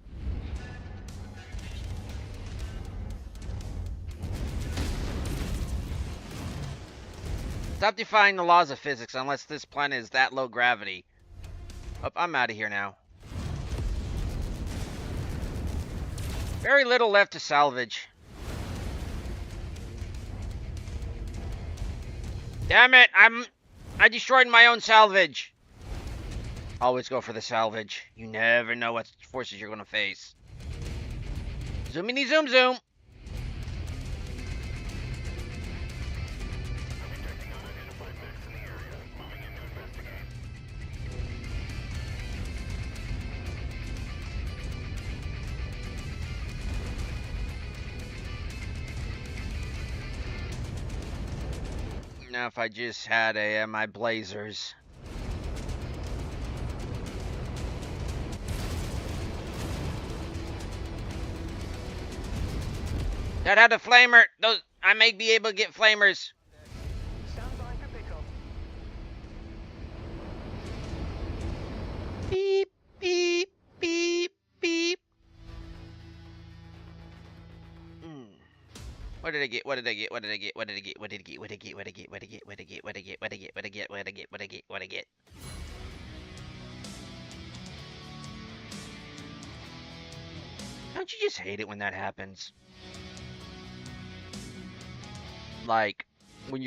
Stop defying the laws of physics unless this planet is that low gravity. Oh, I'm out of here now. Very little left to salvage. Damn it! I destroyed my own salvage. Always go for the salvage. You never know what forces you're gonna face. Zoomini zoom zoom. Now if I just had my blazers. That had a flamer. Those I may be able to get flamers. Stand by for pickup. Beep beep beep beep. What did I get? What did I get? What did I get? What did I get? What did I get? What did I get? What did I get? What did I get? What did I get? What did I get? What did I get? What did I get? What did I get? What did I get? What did I get? Don't you just hate it when that happens? Like when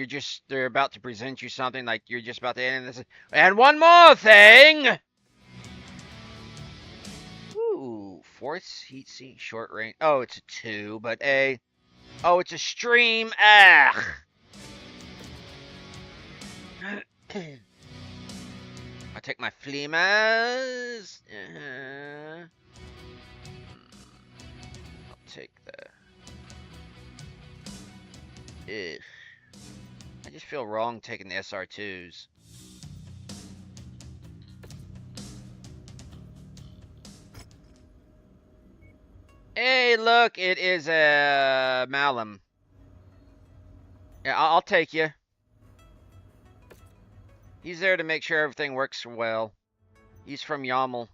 they're about to present you something, like you're just about to end this. And one more thing. Ooh, force heat sink short range. Oh, it's a 2, but oh, it's a stream. Ugh. I'll take my flemas. I'll take the. Ugh. I just feel wrong taking the SR2s. Hey, look, it is a Malum. Yeah, I'll take you. He's there to make sure everything works well. He's from Yamal.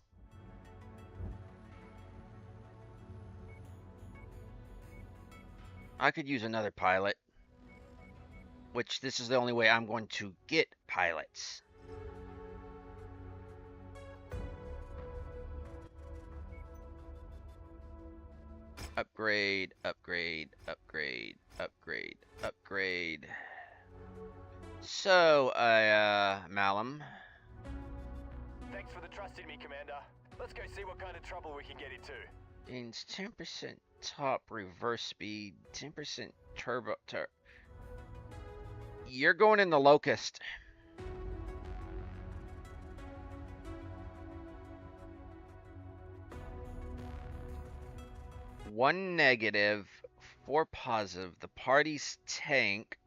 I could use another pilot. Which this is the only way I'm going to get pilots. Upgrade, upgrade, upgrade, upgrade, upgrade. So, Malum. They're Thanks for the trust in me, Commander. Let's go see what kind of trouble we can get into. Gains 10% top reverse speed, 10% turbo. You're going in the Locust. One negative, 4 positive. The party's tank.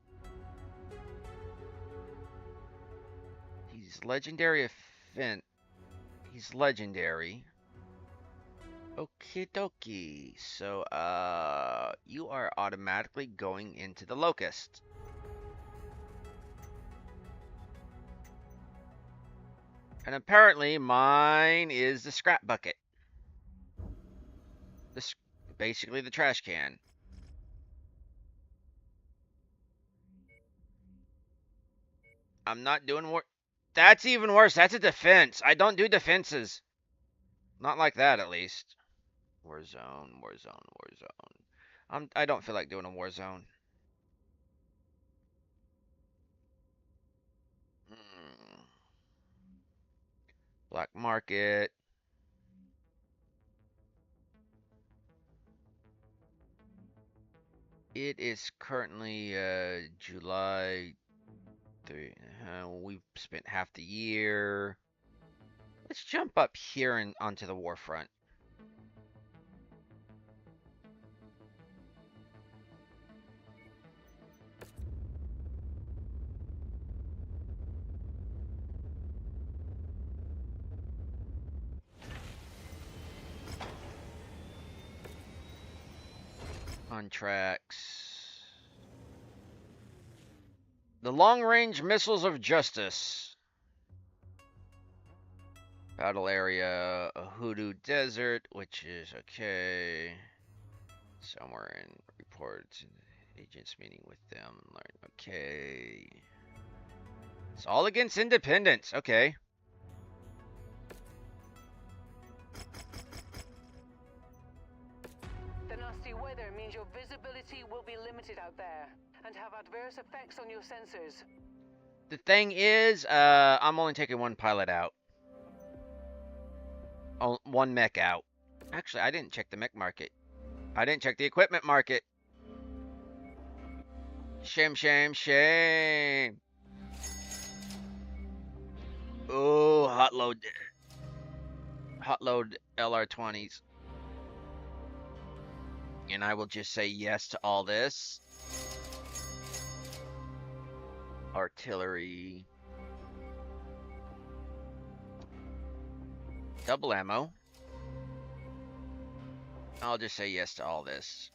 He's legendary offense. He's legendary. Okie dokie. So, you are automatically going into the Locust. And apparently mine is the scrap bucket. This basically the trash can. I'm not doing war. That's even worse. That's a defense. I don't do defenses. Not like that, at least. Warzone, Warzone, Warzone. I don't feel like doing a Warzone. Black market. It is currently July 3. We've spent half the year. Let's jump up here and onto the warfront. Contracts. The long-range missiles of justice. Battle area, a Hoodoo Desert, which is okay. Somewhere in reports, agents meeting with them. Learn, okay. It's all against independence. Okay. The nasty weather means your visibility will be limited out there and have adverse effects on your sensors. The thing is, I'm only taking one pilot out. Oh, one mech out. Actually, I didn't check the mech market. I didn't check the equipment market. Shame, shame, shame. Oh, hot load. Hot load LR20s. And I will just say yes to all this. Artillery. Double ammo. I'll just say yes to all this.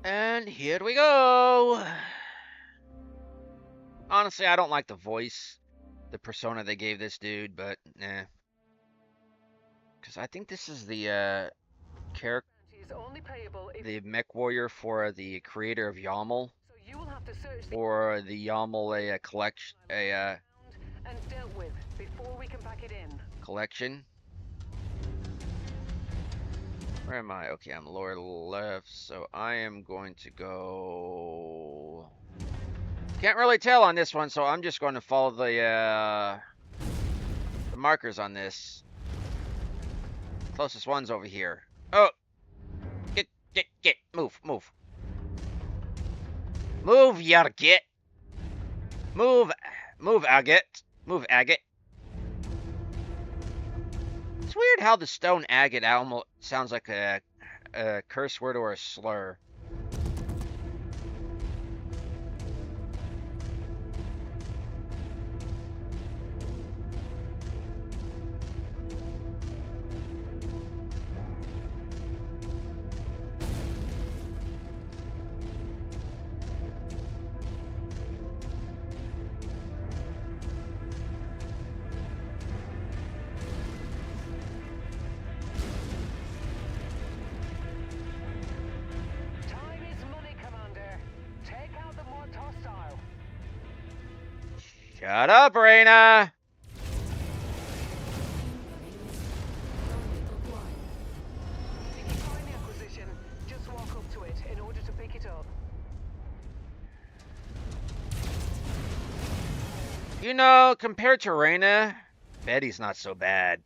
And here we go. Honestly, I don't like the voice, the persona they gave this dude, but nah. Because I think this is the character, the mechwarrior for the creator of YAML, So you will have to search the or the YAML collection, and dealt with before we can pack it in. collection. Where am I? Okay, I'm lower left, so I am going to go. Can't really tell on this one, so I'm just going to follow the markers on this. Closest one's over here. Oh! Get! Move! Move, you git! Move, agate! Move, agate! It's weird how the stone agate almost sounds like a curse word or a slur. Time is money, Commander. Take out the marked hostile. Shut up, Reina! If you find the acquisition, just walk up to it in order to pick it up. You know, compared to Reyna, Betty's not so bad.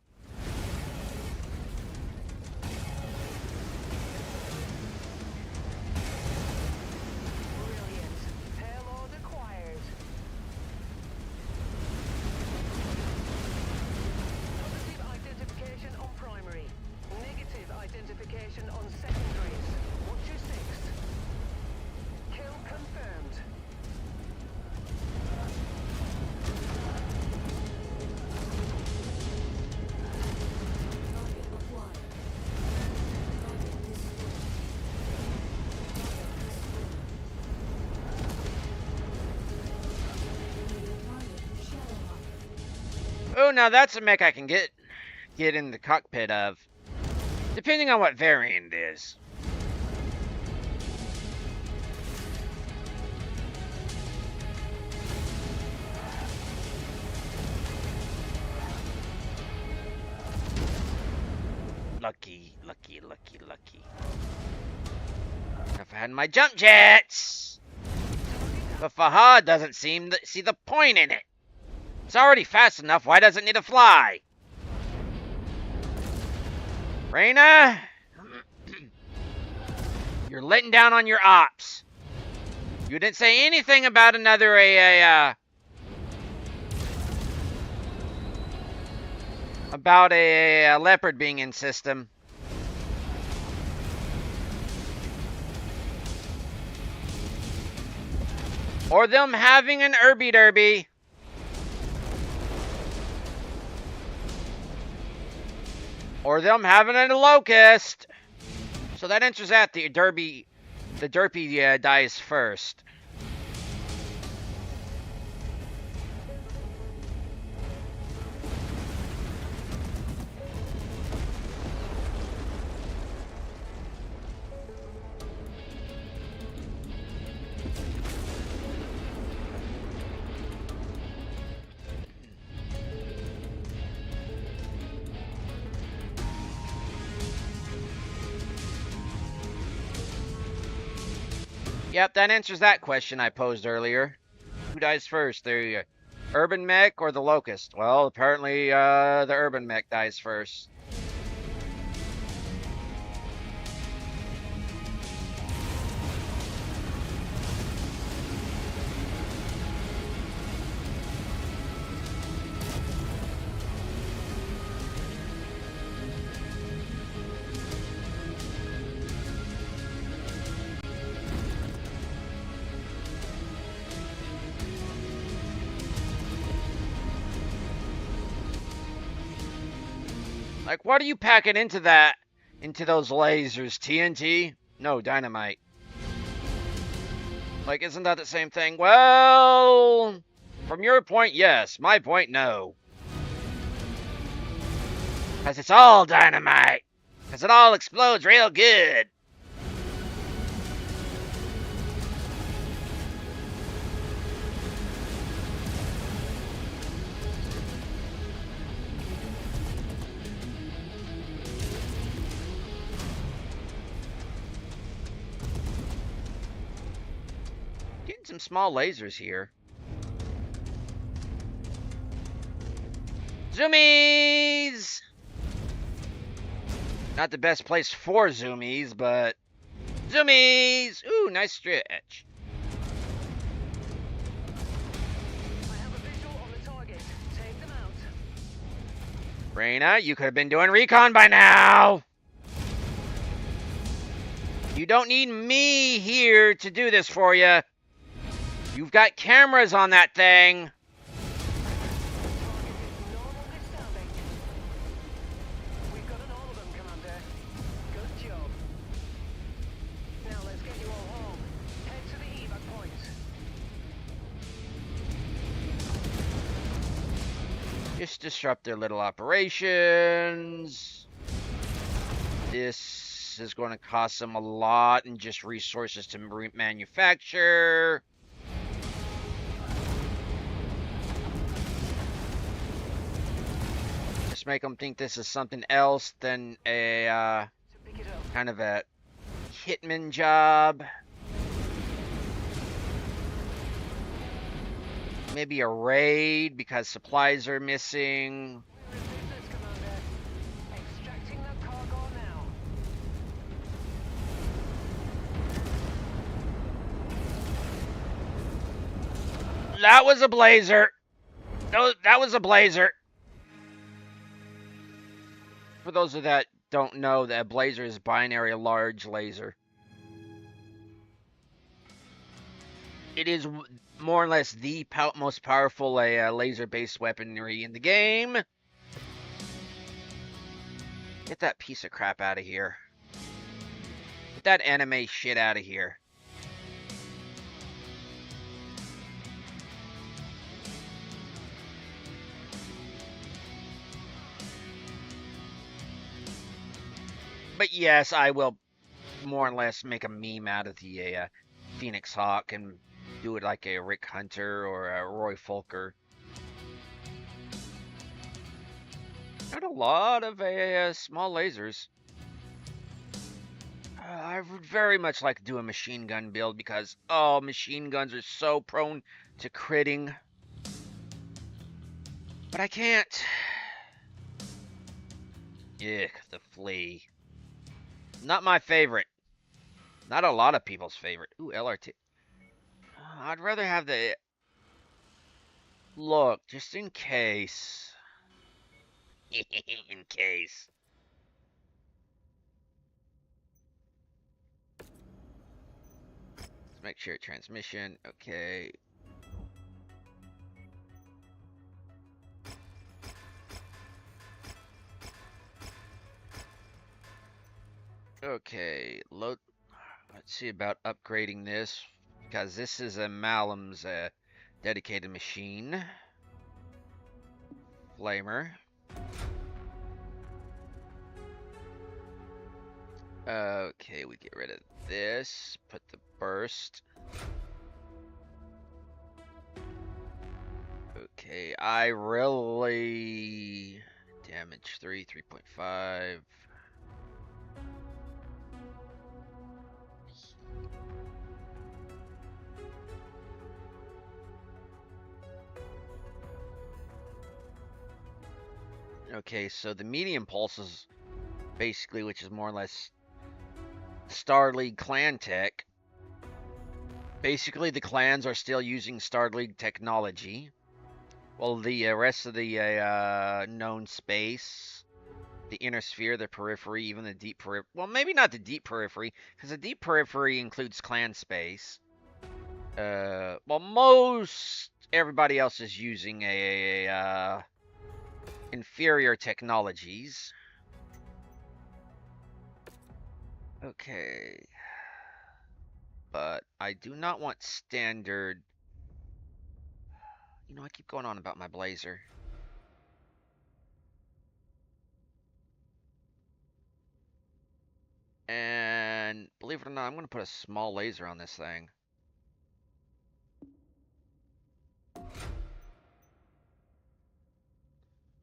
Brilliant. Payload acquired. Positive identification on primary. Negative identification on secondaries. What's your six? Kill confirmed. Target acquired. Target destroyed. Target Shadowhawk. Oh, now that's a mech I can get in the cockpit of. Depending on what variant it is. Lucky, lucky, lucky, lucky. If I had my jump jets! But Fahad doesn't seem to see the point in it. It's already fast enough, why does it need to fly? Reyna? You're letting down on your ops. You didn't say anything about another about a leopard being in system. Or them having an Irby Derby. Or them having a locust. So that enters that the Derby dies first. Yep, that answers that question I posed earlier. Who dies first? The urban mech or the locust? Well, apparently the urban mech dies first. Like, what are you packing into those lasers? TNT? No, dynamite. Like, isn't that the same thing? Well, from your point, yes. My point, no. Because it's all dynamite. Because it all explodes real good. Some small lasers here. Zoomies! Not the best place for zoomies, but zoomies! Ooh, nice stretch. I have a visual on the target. Take them out. Reyna, you could have been doing recon by now. You don't need me here to do this for you. You've got cameras on that thing. Normally standing. We've got an all of them, Commander. Good job. Now let's get you all home. Head to the evac point. Just disrupt their little operations. This is going to cost them a lot in just resources to manufacture. Just make them think this is something else than a Pick it up. kind of a hitman job. maybe a raid because supplies are missing. We're in business, Commander. Extracting the cargo now. That was a blazer. No, that was a blazer. For those of that don't know, that blazer is binary large laser. It is more or less the most powerful laser-based weaponry in the game. Get that piece of crap out of here. Get that anime shit out of here. But yes, I will more or less make a meme out of the Phoenix Hawk and do it like a Rick Hunter or a Roy Fulker. Got a lot of small lasers. I would very much like to do a machine gun build because, oh, machine guns are so prone to critting. But I can't. Yuck, the flea. Not my favorite. Not a lot of people's favorite. Ooh, LRT. I'd rather have the... Look, just in case. In case. Let's make sure transmission. Okay. Okay, load. Let's see about upgrading this because this is a Malum's dedicated machine. Flamer. Okay, we get rid of this. Put the burst. Okay, I really damage 3.5. Okay, so the medium pulses, basically, which is more or less Star League clan tech. Basically, the clans are still using Star League technology. Well, the rest of the known space, the inner sphere, the periphery, even the deep periphery. Well, maybe not the deep periphery, because the deep periphery includes clan space. Well, most everybody else is using inferior technologies. Okay. But I do not want standard. You know, I keep going on about my blazer. And believe it or not, I'm going to put a small laser on this thing.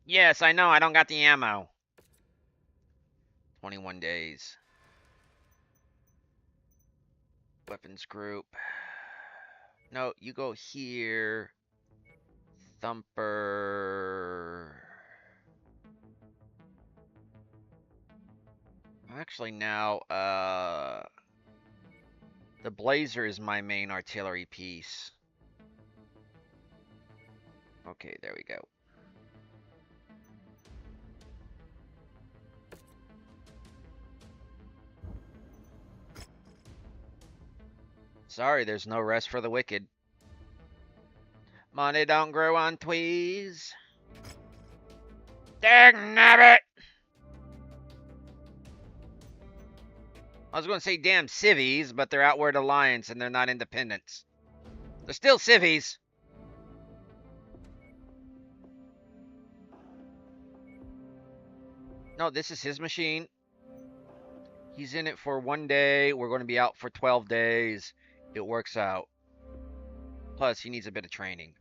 Yes, I know, I don't got the ammo. 21 days. Weapons group. No, you go here. Thumper. Actually, now, the blazer is my main artillery piece. Okay, there we go. Sorry, there's no rest for the wicked. Money don't grow on trees. Dang nabbit! I was going to say damn civvies, but they're Outward Alliance and they're not independents. They're still civvies. No, this is his machine. He's in it for 1 day. We're going to be out for 12 days. It works out. Plus, he needs a bit of training.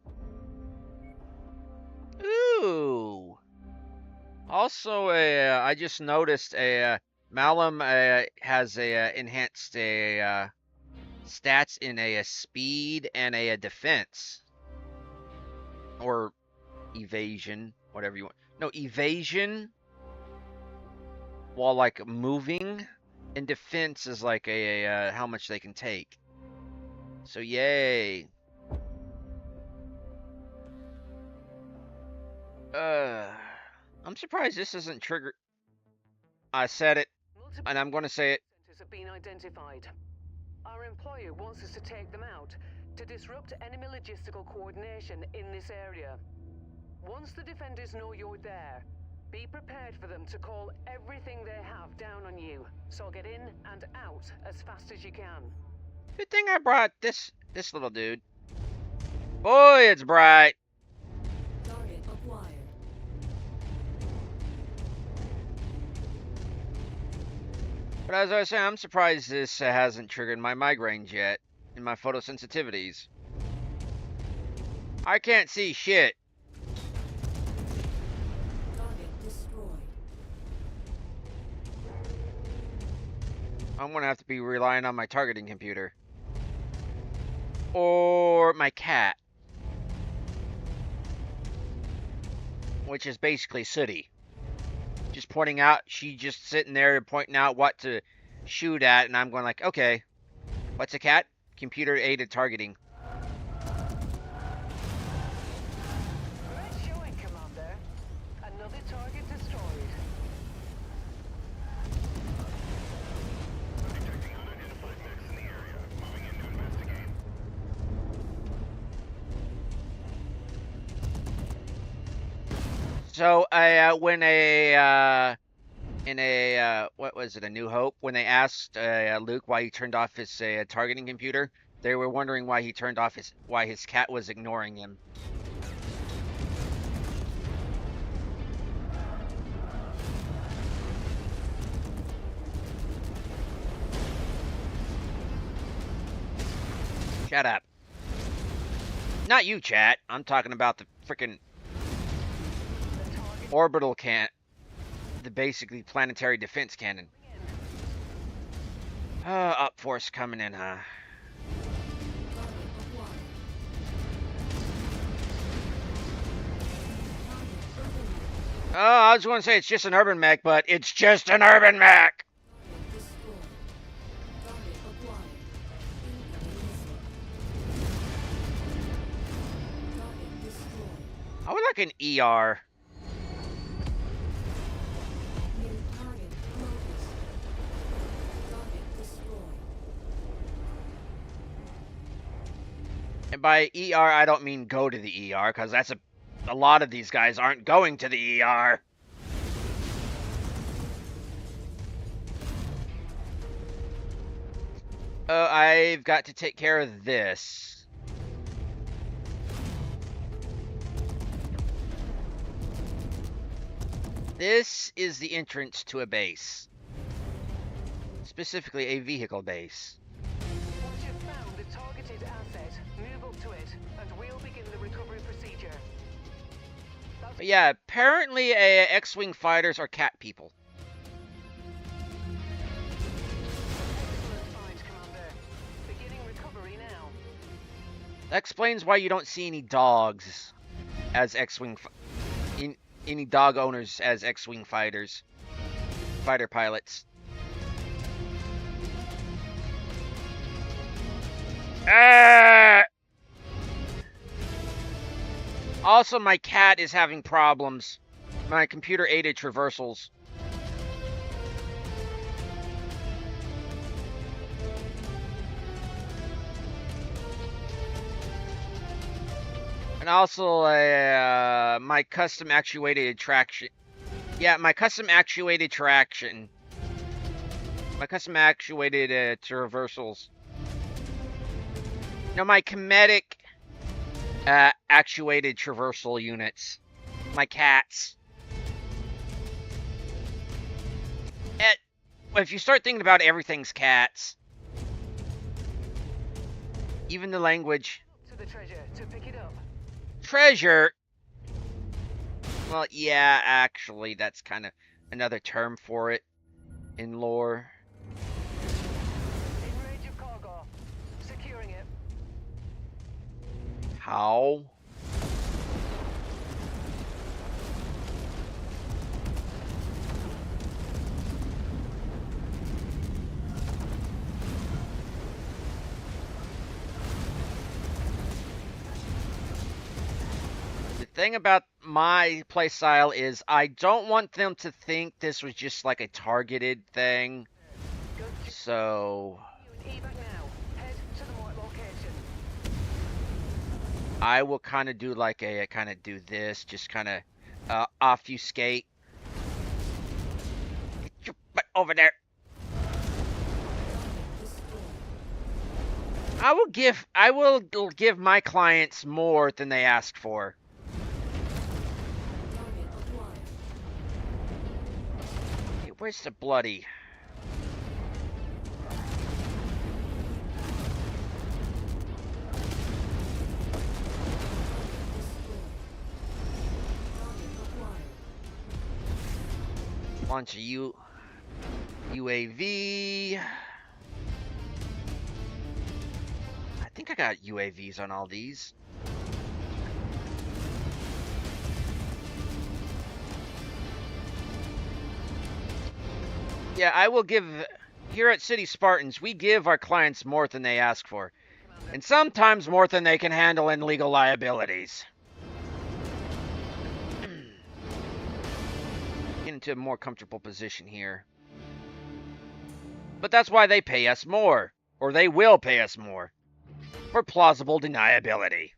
Ooh. Also, I just noticed Malum has enhanced stats in a speed and a defense. or evasion, whatever you want. No, evasion while like moving, and defense is like a how much they can take. So yay. I'm surprised this isn't triggered. I said it, Multiple and I'm going to say it. centers have been identified. Our employer wants us to take them out to disrupt enemy logistical coordination in this area. Once the defenders know you're there, be prepared for them to call everything they have down on you. So get in and out as fast as you can. Good thing I brought this little dude. Boy, it's bright. Target acquired. But as I was saying, I'm surprised this hasn't triggered my migraines yet and my photosensitivities. I can't see shit. Target destroyed. I'm gonna have to be relying on my targeting computer. Or my cat. Which is basically Sooty. Just pointing out, she just sitting there pointing out what to shoot at, and I'm going like, okay. What's a cat? Computer aided targeting. Great showing, Commander. Another target destroyed. So, when what was it, A New Hope, when they asked Luke why he turned off his targeting computer, they were wondering why he turned off why his cat was ignoring him. Shut up. Not you, chat. I'm talking about the frickin' orbital the basically planetary defense cannon. Up force coming in, huh? Oh, I was going to say it's just an urban mech, but it's just an urban mech! I would like an ER. And by ER, I don't mean go to the ER, because that's a lot of these guys aren't going to the ER. I've got to take care of this. This is the entrance to a base. Specifically, a vehicle base. Once you've found the targeted asset, move up to it, and we'll begin the recovery procedure. But yeah, apparently X-Wing fighters are cat people. Excellent find, Commander. Beginning recovery now. That explains why you don't see any dogs as X-Wing any dog owners as X-Wing fighters, fighter pilots. Also, my cat is having problems. My computer-aided traversals. And also, my custom actuated traction. Yeah, my custom actuated traction. My custom actuated traversals. No, my kinetic actuated traversal units. My cats. If you start thinking about it, everything's cats. Even the language. To the treasure to pick it up. Treasure? Well, yeah, actually, that's kind of another term for it in lore. In range of cargo. Securing it. How? thing about my playstyle is I don't want them to think this was just like a targeted thing. So You and evac now. Head to the marked location. I will kind of do like a kind of do this, just kind of obfuscate. Get your butt over there. I will give my clients more than they ask for. Target acquired. Hey, where's the bloody? Launch a UAV. I think I got UAVs on all these. Yeah, I will give. Here at City Spartans, we give our clients more than they ask for. And sometimes more than they can handle in legal liabilities. Get into a more comfortable position here. But that's why they pay us more. Or they will pay us more. For plausible deniability.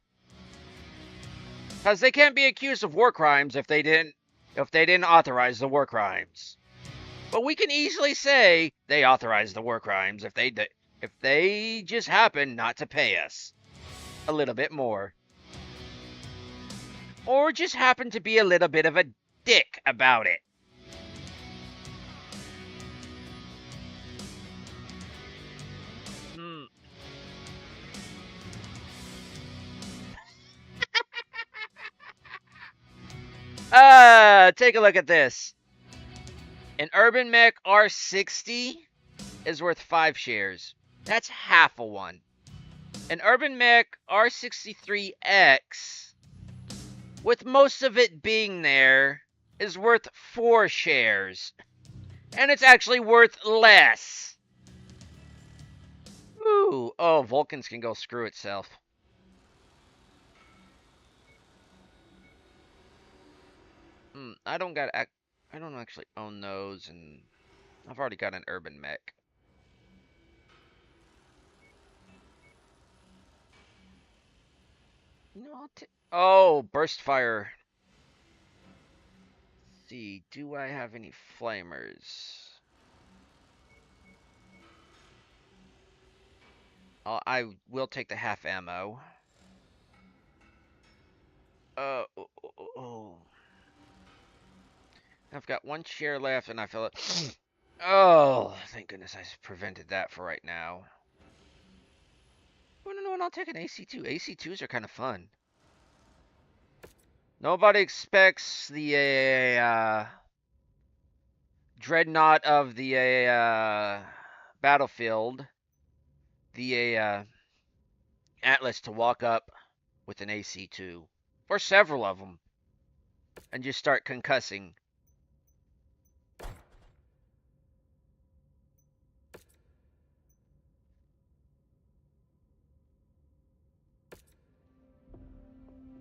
Because they can't be accused of war crimes if they didn't authorize the war crimes. But we can easily say they authorized the war crimes if they just happen not to pay us a little bit more. Or just happen to be a little bit of a dick about it. Take a look at this. An Urban Mech R60 is worth 5 shares. That's half a one. An Urban Mech R63X, with most of it being there, is worth 4 shares. And it's actually worth less. Ooh, oh, Vulcans can go screw itself. I don't actually own those, and I've already got an Urban Mech. No, oh, burst fire. Let's see, do I have any flamers? I will take the half ammo. Oh. I've got 1 share left, and I feel it. Oh, thank goodness I prevented that for right now. Oh, no, I'll take an AC2. AC2s are kind of fun. Nobody expects the dreadnought of the battlefield, the Atlas, to walk up with an AC2, or several of them, and just start concussing.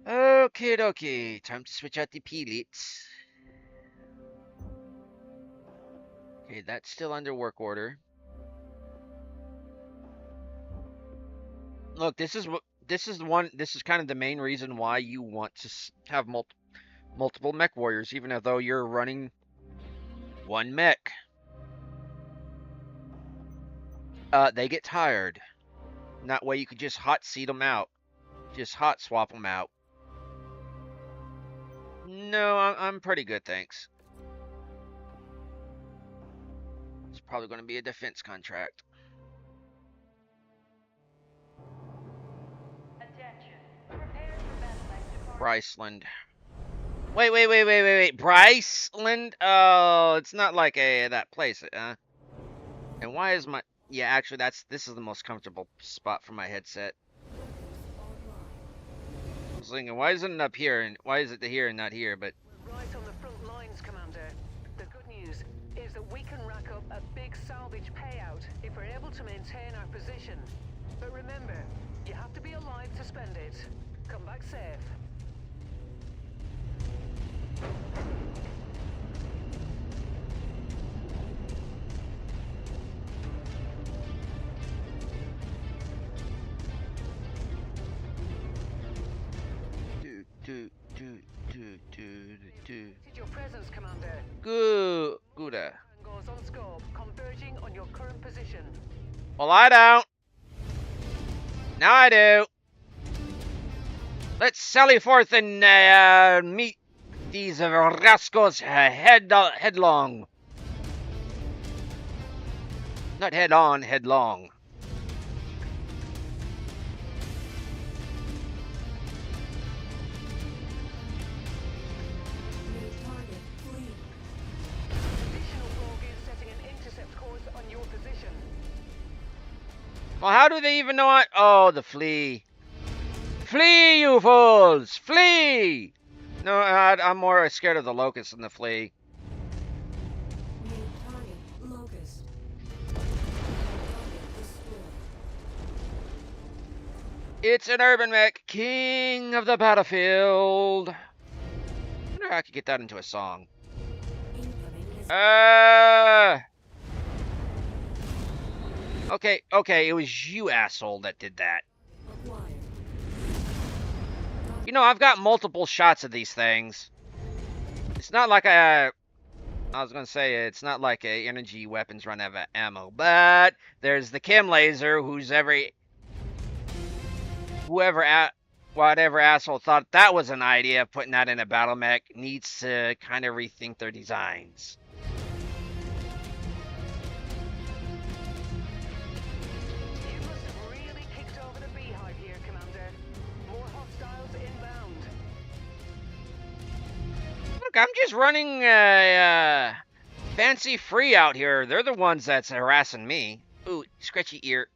Okie dokie, time to switch out the pellets. Okay, that's still under work order. Look, this is kind of the main reason why you want to have multiple mech warriors, even though you're running 1 mech. They get tired. And that way you could just hot seat them out. Just hot swap them out. No, I'm pretty good, thanks. It's probably going to be a defense contract. Attention. Prepare for BattleTech. Bryceland. Wait. Bryceland? Oh, it's not like that place, huh? And why is my... Yeah, actually, this is the most comfortable spot for my headset. I was thinking, why isn't it up here, and why is it here and not here, but... We're right on the front lines, Commander. The good news is that we can rack up a big salvage payout if we're able to maintain our position. But remember, you have to be alive to spend it. Come back safe. do, do, do, do, do. Your presence, Commander. Good. Angles on scope, converging on your current position. Well, I don't. Now I do. Let's sally forth and meet these rascals headlong. Not head on, headlong. New target fleet. Additional bogies setting an intercept course on your position. Well, how do they even know it? Oh, the flea. Flee, you fools! Flee! No, I'm more scared of the locust than the flea. New target locust. Target destroyed. It's an urban mech, king of the battlefield. I wonder how I could get that into a song. Incoming is Okay, it was you, asshole, that did that. acquired. You know, I've got multiple shots of these things. It's not like I was gonna say it's not like a energy weapons run out of ammo, but there's the chem laser, whatever asshole thought that was an idea of putting that in a battle mech needs to kind of rethink their designs. You must have really kicked over the beehive here, Commander. More hostiles inbound. Look, I'm just running fancy free out here. They're the ones that's harassing me. Ooh, scratchy ear.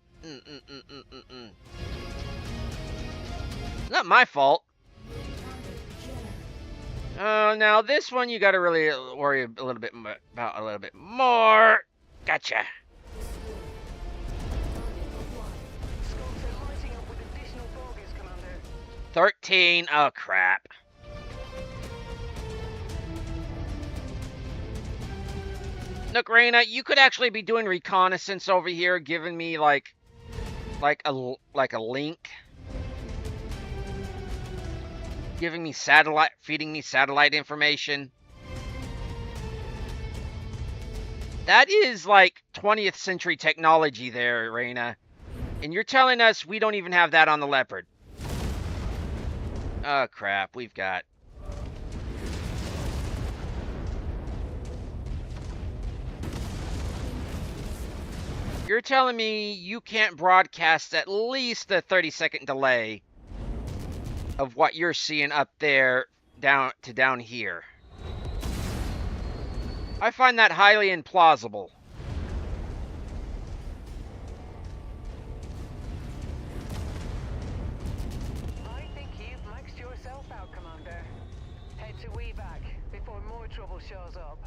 Not my fault. Now this one you got to really worry a little bit about a little bit more. Gotcha. Scopes are lighting up with additional bogies, Commander. 13. Oh crap. Look, Reyna, you could actually be doing reconnaissance over here, giving me like a link, giving me feeding me satellite information. That is like 20th century technology there, Reyna. And you're telling us we don't even have that on the Leopard. Oh crap, we've got. You're telling me you can't broadcast at least a 30-second delay of what you're seeing up there down here. I find that highly implausible. I think you've maxed yourself out, Commander. Head to evac before more trouble shows up.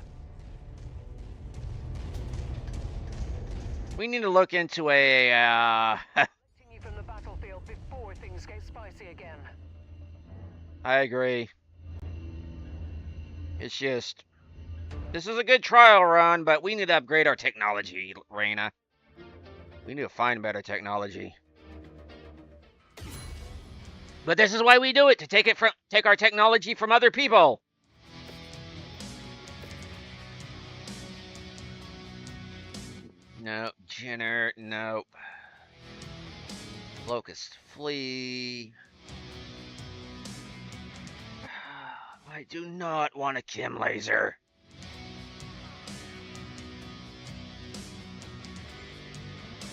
We need to look into a Lifting you from the battlefield before things get spicy again. I agree. It's just this is a good trial run, but we need to upgrade our technology, Reyna. We need to find better technology. But this is why we do it, to take our technology from other people. No, Jenner, nope. Locust, flee. I do not want a chem laser.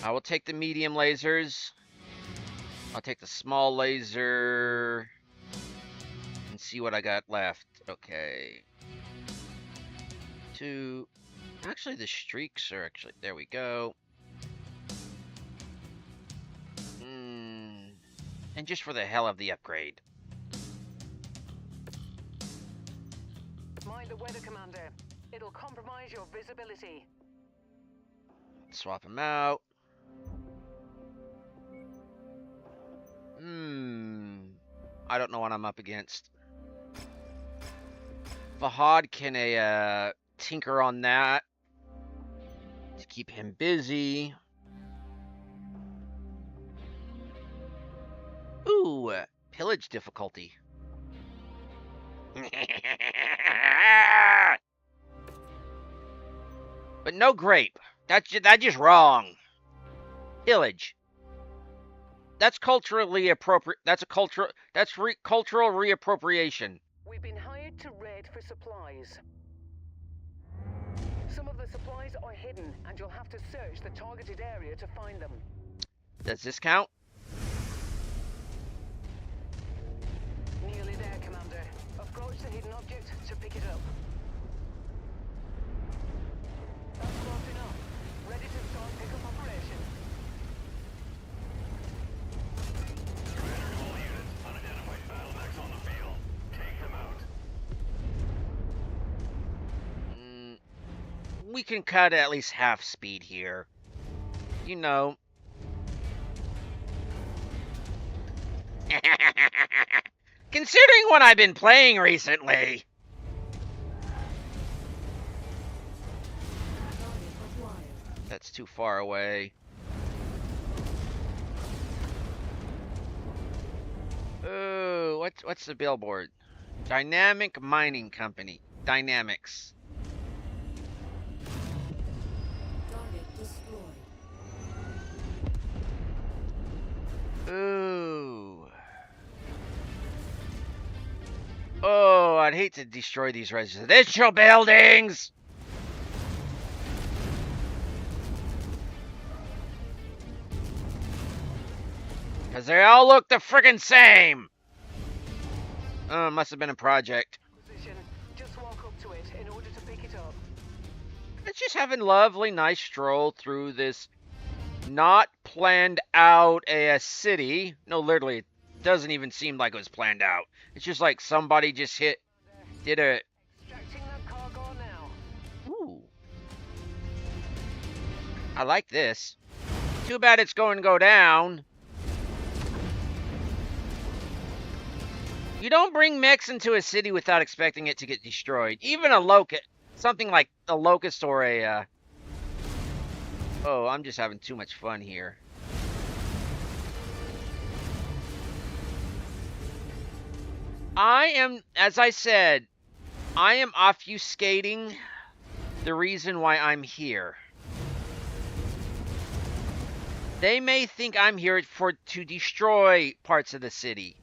I will take the medium lasers. I'll take the small laser and see what I got left. Okay. Two. Actually, the streaks are actually. There we go. And just for the hell of the upgrade. Mind the weather, Commander. It'll compromise your visibility. Swap them out. I don't know what I'm up against. Fahad can tinker on that to keep him busy. Ooh, pillage difficulty. But no grape. That's just wrong. Pillage. That's culturally appropriate. That's a cultural. Cultural reappropriation. We've been hired to raid for supplies. Some of the supplies are hidden, and you'll have to search the targeted area to find them. Does this count? Nearly there, Commander. Approach the hidden object to pick it up. That's close enough. Ready to start pickup operation. All units, unidentified battle mechs on the field. Take them out. We can cut at least half speed here. You know. Considering what I've been playing recently. Target acquired. That's too far away. Oh, what's the billboard? Dynamic Mining Company. Dynamics. Target destroyed. Ooh. Oh, I'd hate to destroy these residential buildings. Because they all look the frickin' same. Oh, must have been a project. Position. Just walk up to it in order to pick it up. It's just having a lovely, nice stroll through this not planned out city. No, literally, it doesn't even seem like it was planned out. It's just like somebody just did a. Extracting that cargo now. Ooh. I like this. Too bad it's going to go down. You don't bring mechs into a city without expecting it to get destroyed. Even a locust, something like a locust or a. Oh, I'm just having too much fun here. I am, as I said, I am obfuscating the reason why I'm here. They may think I'm here to destroy parts of the city.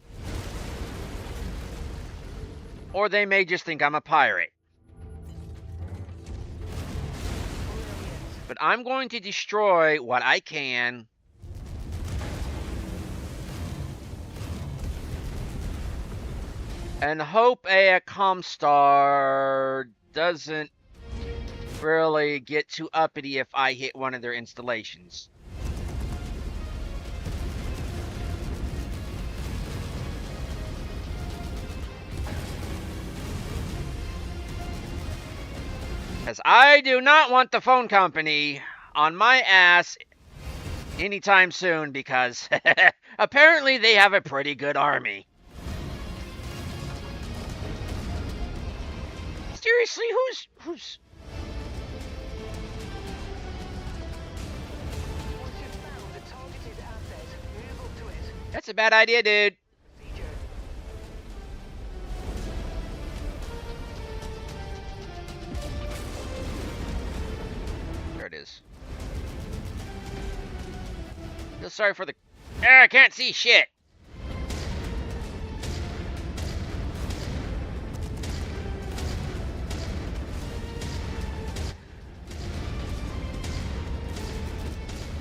Or they may just think I'm a pirate. But I'm going to destroy what I can. And hope a Comstar doesn't really get too uppity if I hit one of their installations. Because I do not want the phone company on my ass anytime soon, because apparently they have a pretty good army. Seriously, who's... Once you've found the targeted asset, move up to it. That's a bad idea, dude. Procedure. There it is. Feel sorry for the... I can't see shit.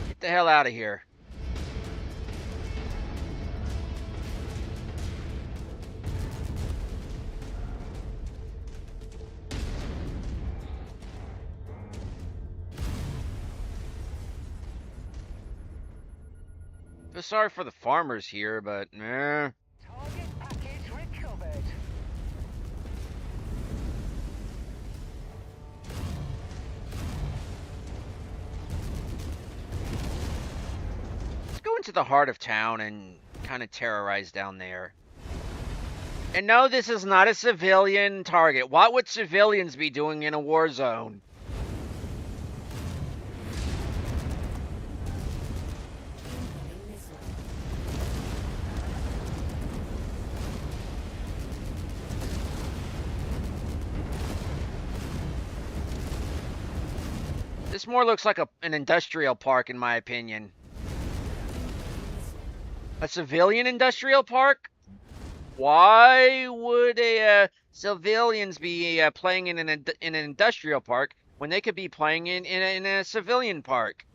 Get the hell out of here. Feel sorry for the farmers here, but Target package recovered. let's go into the heart of town and kind of terrorize down there. And no, this is not a civilian target. What would civilians be doing in a war zone? Incoming missile. This more looks like an industrial park, in my opinion. A civilian industrial park? Why would civilians be playing in an industrial park when they could be playing in a civilian park?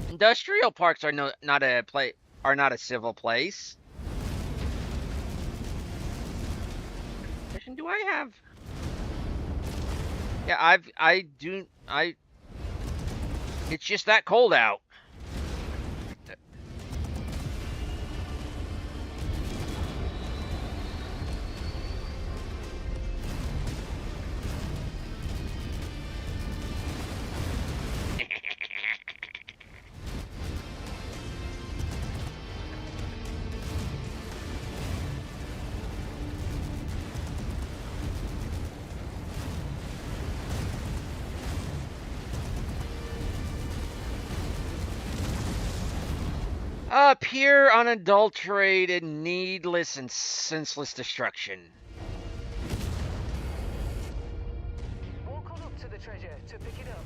Industrial parks are not a civil place. Do I have? Yeah, it's just that cold out. Pure, unadulterated, needless, and senseless destruction. Walk on up to the treasure to pick it up.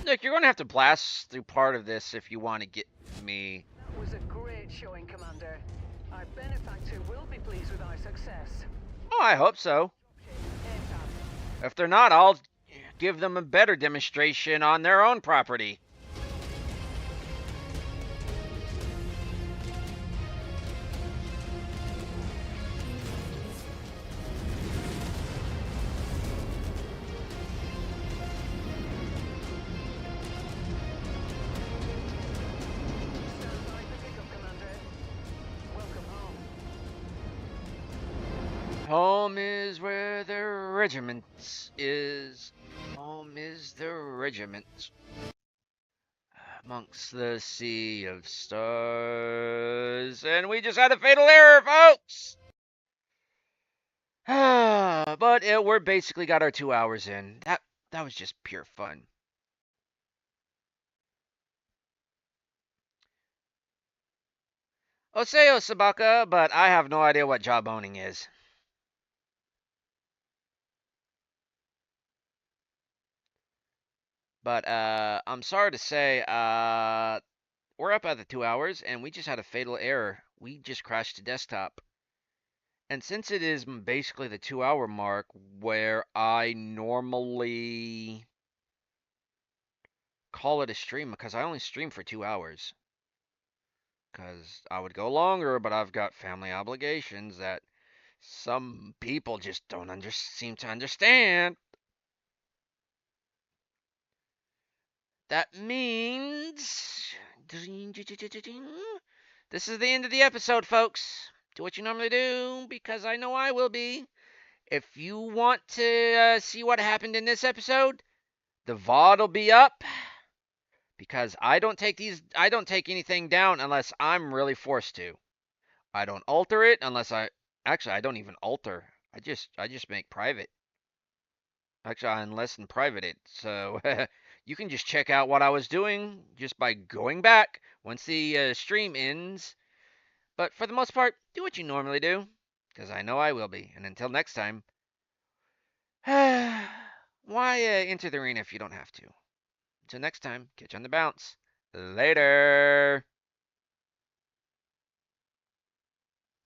Look, you're going to have to blast through part of this if you want to get me. That was a great showing, Commander. Our benefactor will be pleased with our success. Oh, I hope so. ASAP. If they're not, I'll give them a better demonstration on their own property. Stand by for pickup, Commander. Welcome home. Home is where the regiment is. Home is the regiment. Amongst the sea of stars. And we just had a fatal error, folks! But we're basically got our 2 hours in. That was just pure fun. Oseo Sabaka, but I have no idea what job owning is. But I'm sorry to say, we're up at the 2 hours, and we just had a fatal error. We just crashed the desktop. And since it is basically the 2 hour mark where I normally call it a stream, because I only stream for 2 hours. Because I would go longer, but I've got family obligations that some people just don't seem to understand. That means this is the end of the episode, folks. Do what you normally do, because I know I will be. If you want to see what happened in this episode, the VOD will be up. Because I don't take anything down unless I'm really forced to. I don't alter it unless I don't even alter. I just make private. Actually, I unless and private it. So you can just check out what I was doing just by going back once the stream ends. But for the most part, do what you normally do, because I know I will be. And until next time, why enter the arena if you don't have to? Until next time, catch you on the bounce. Later.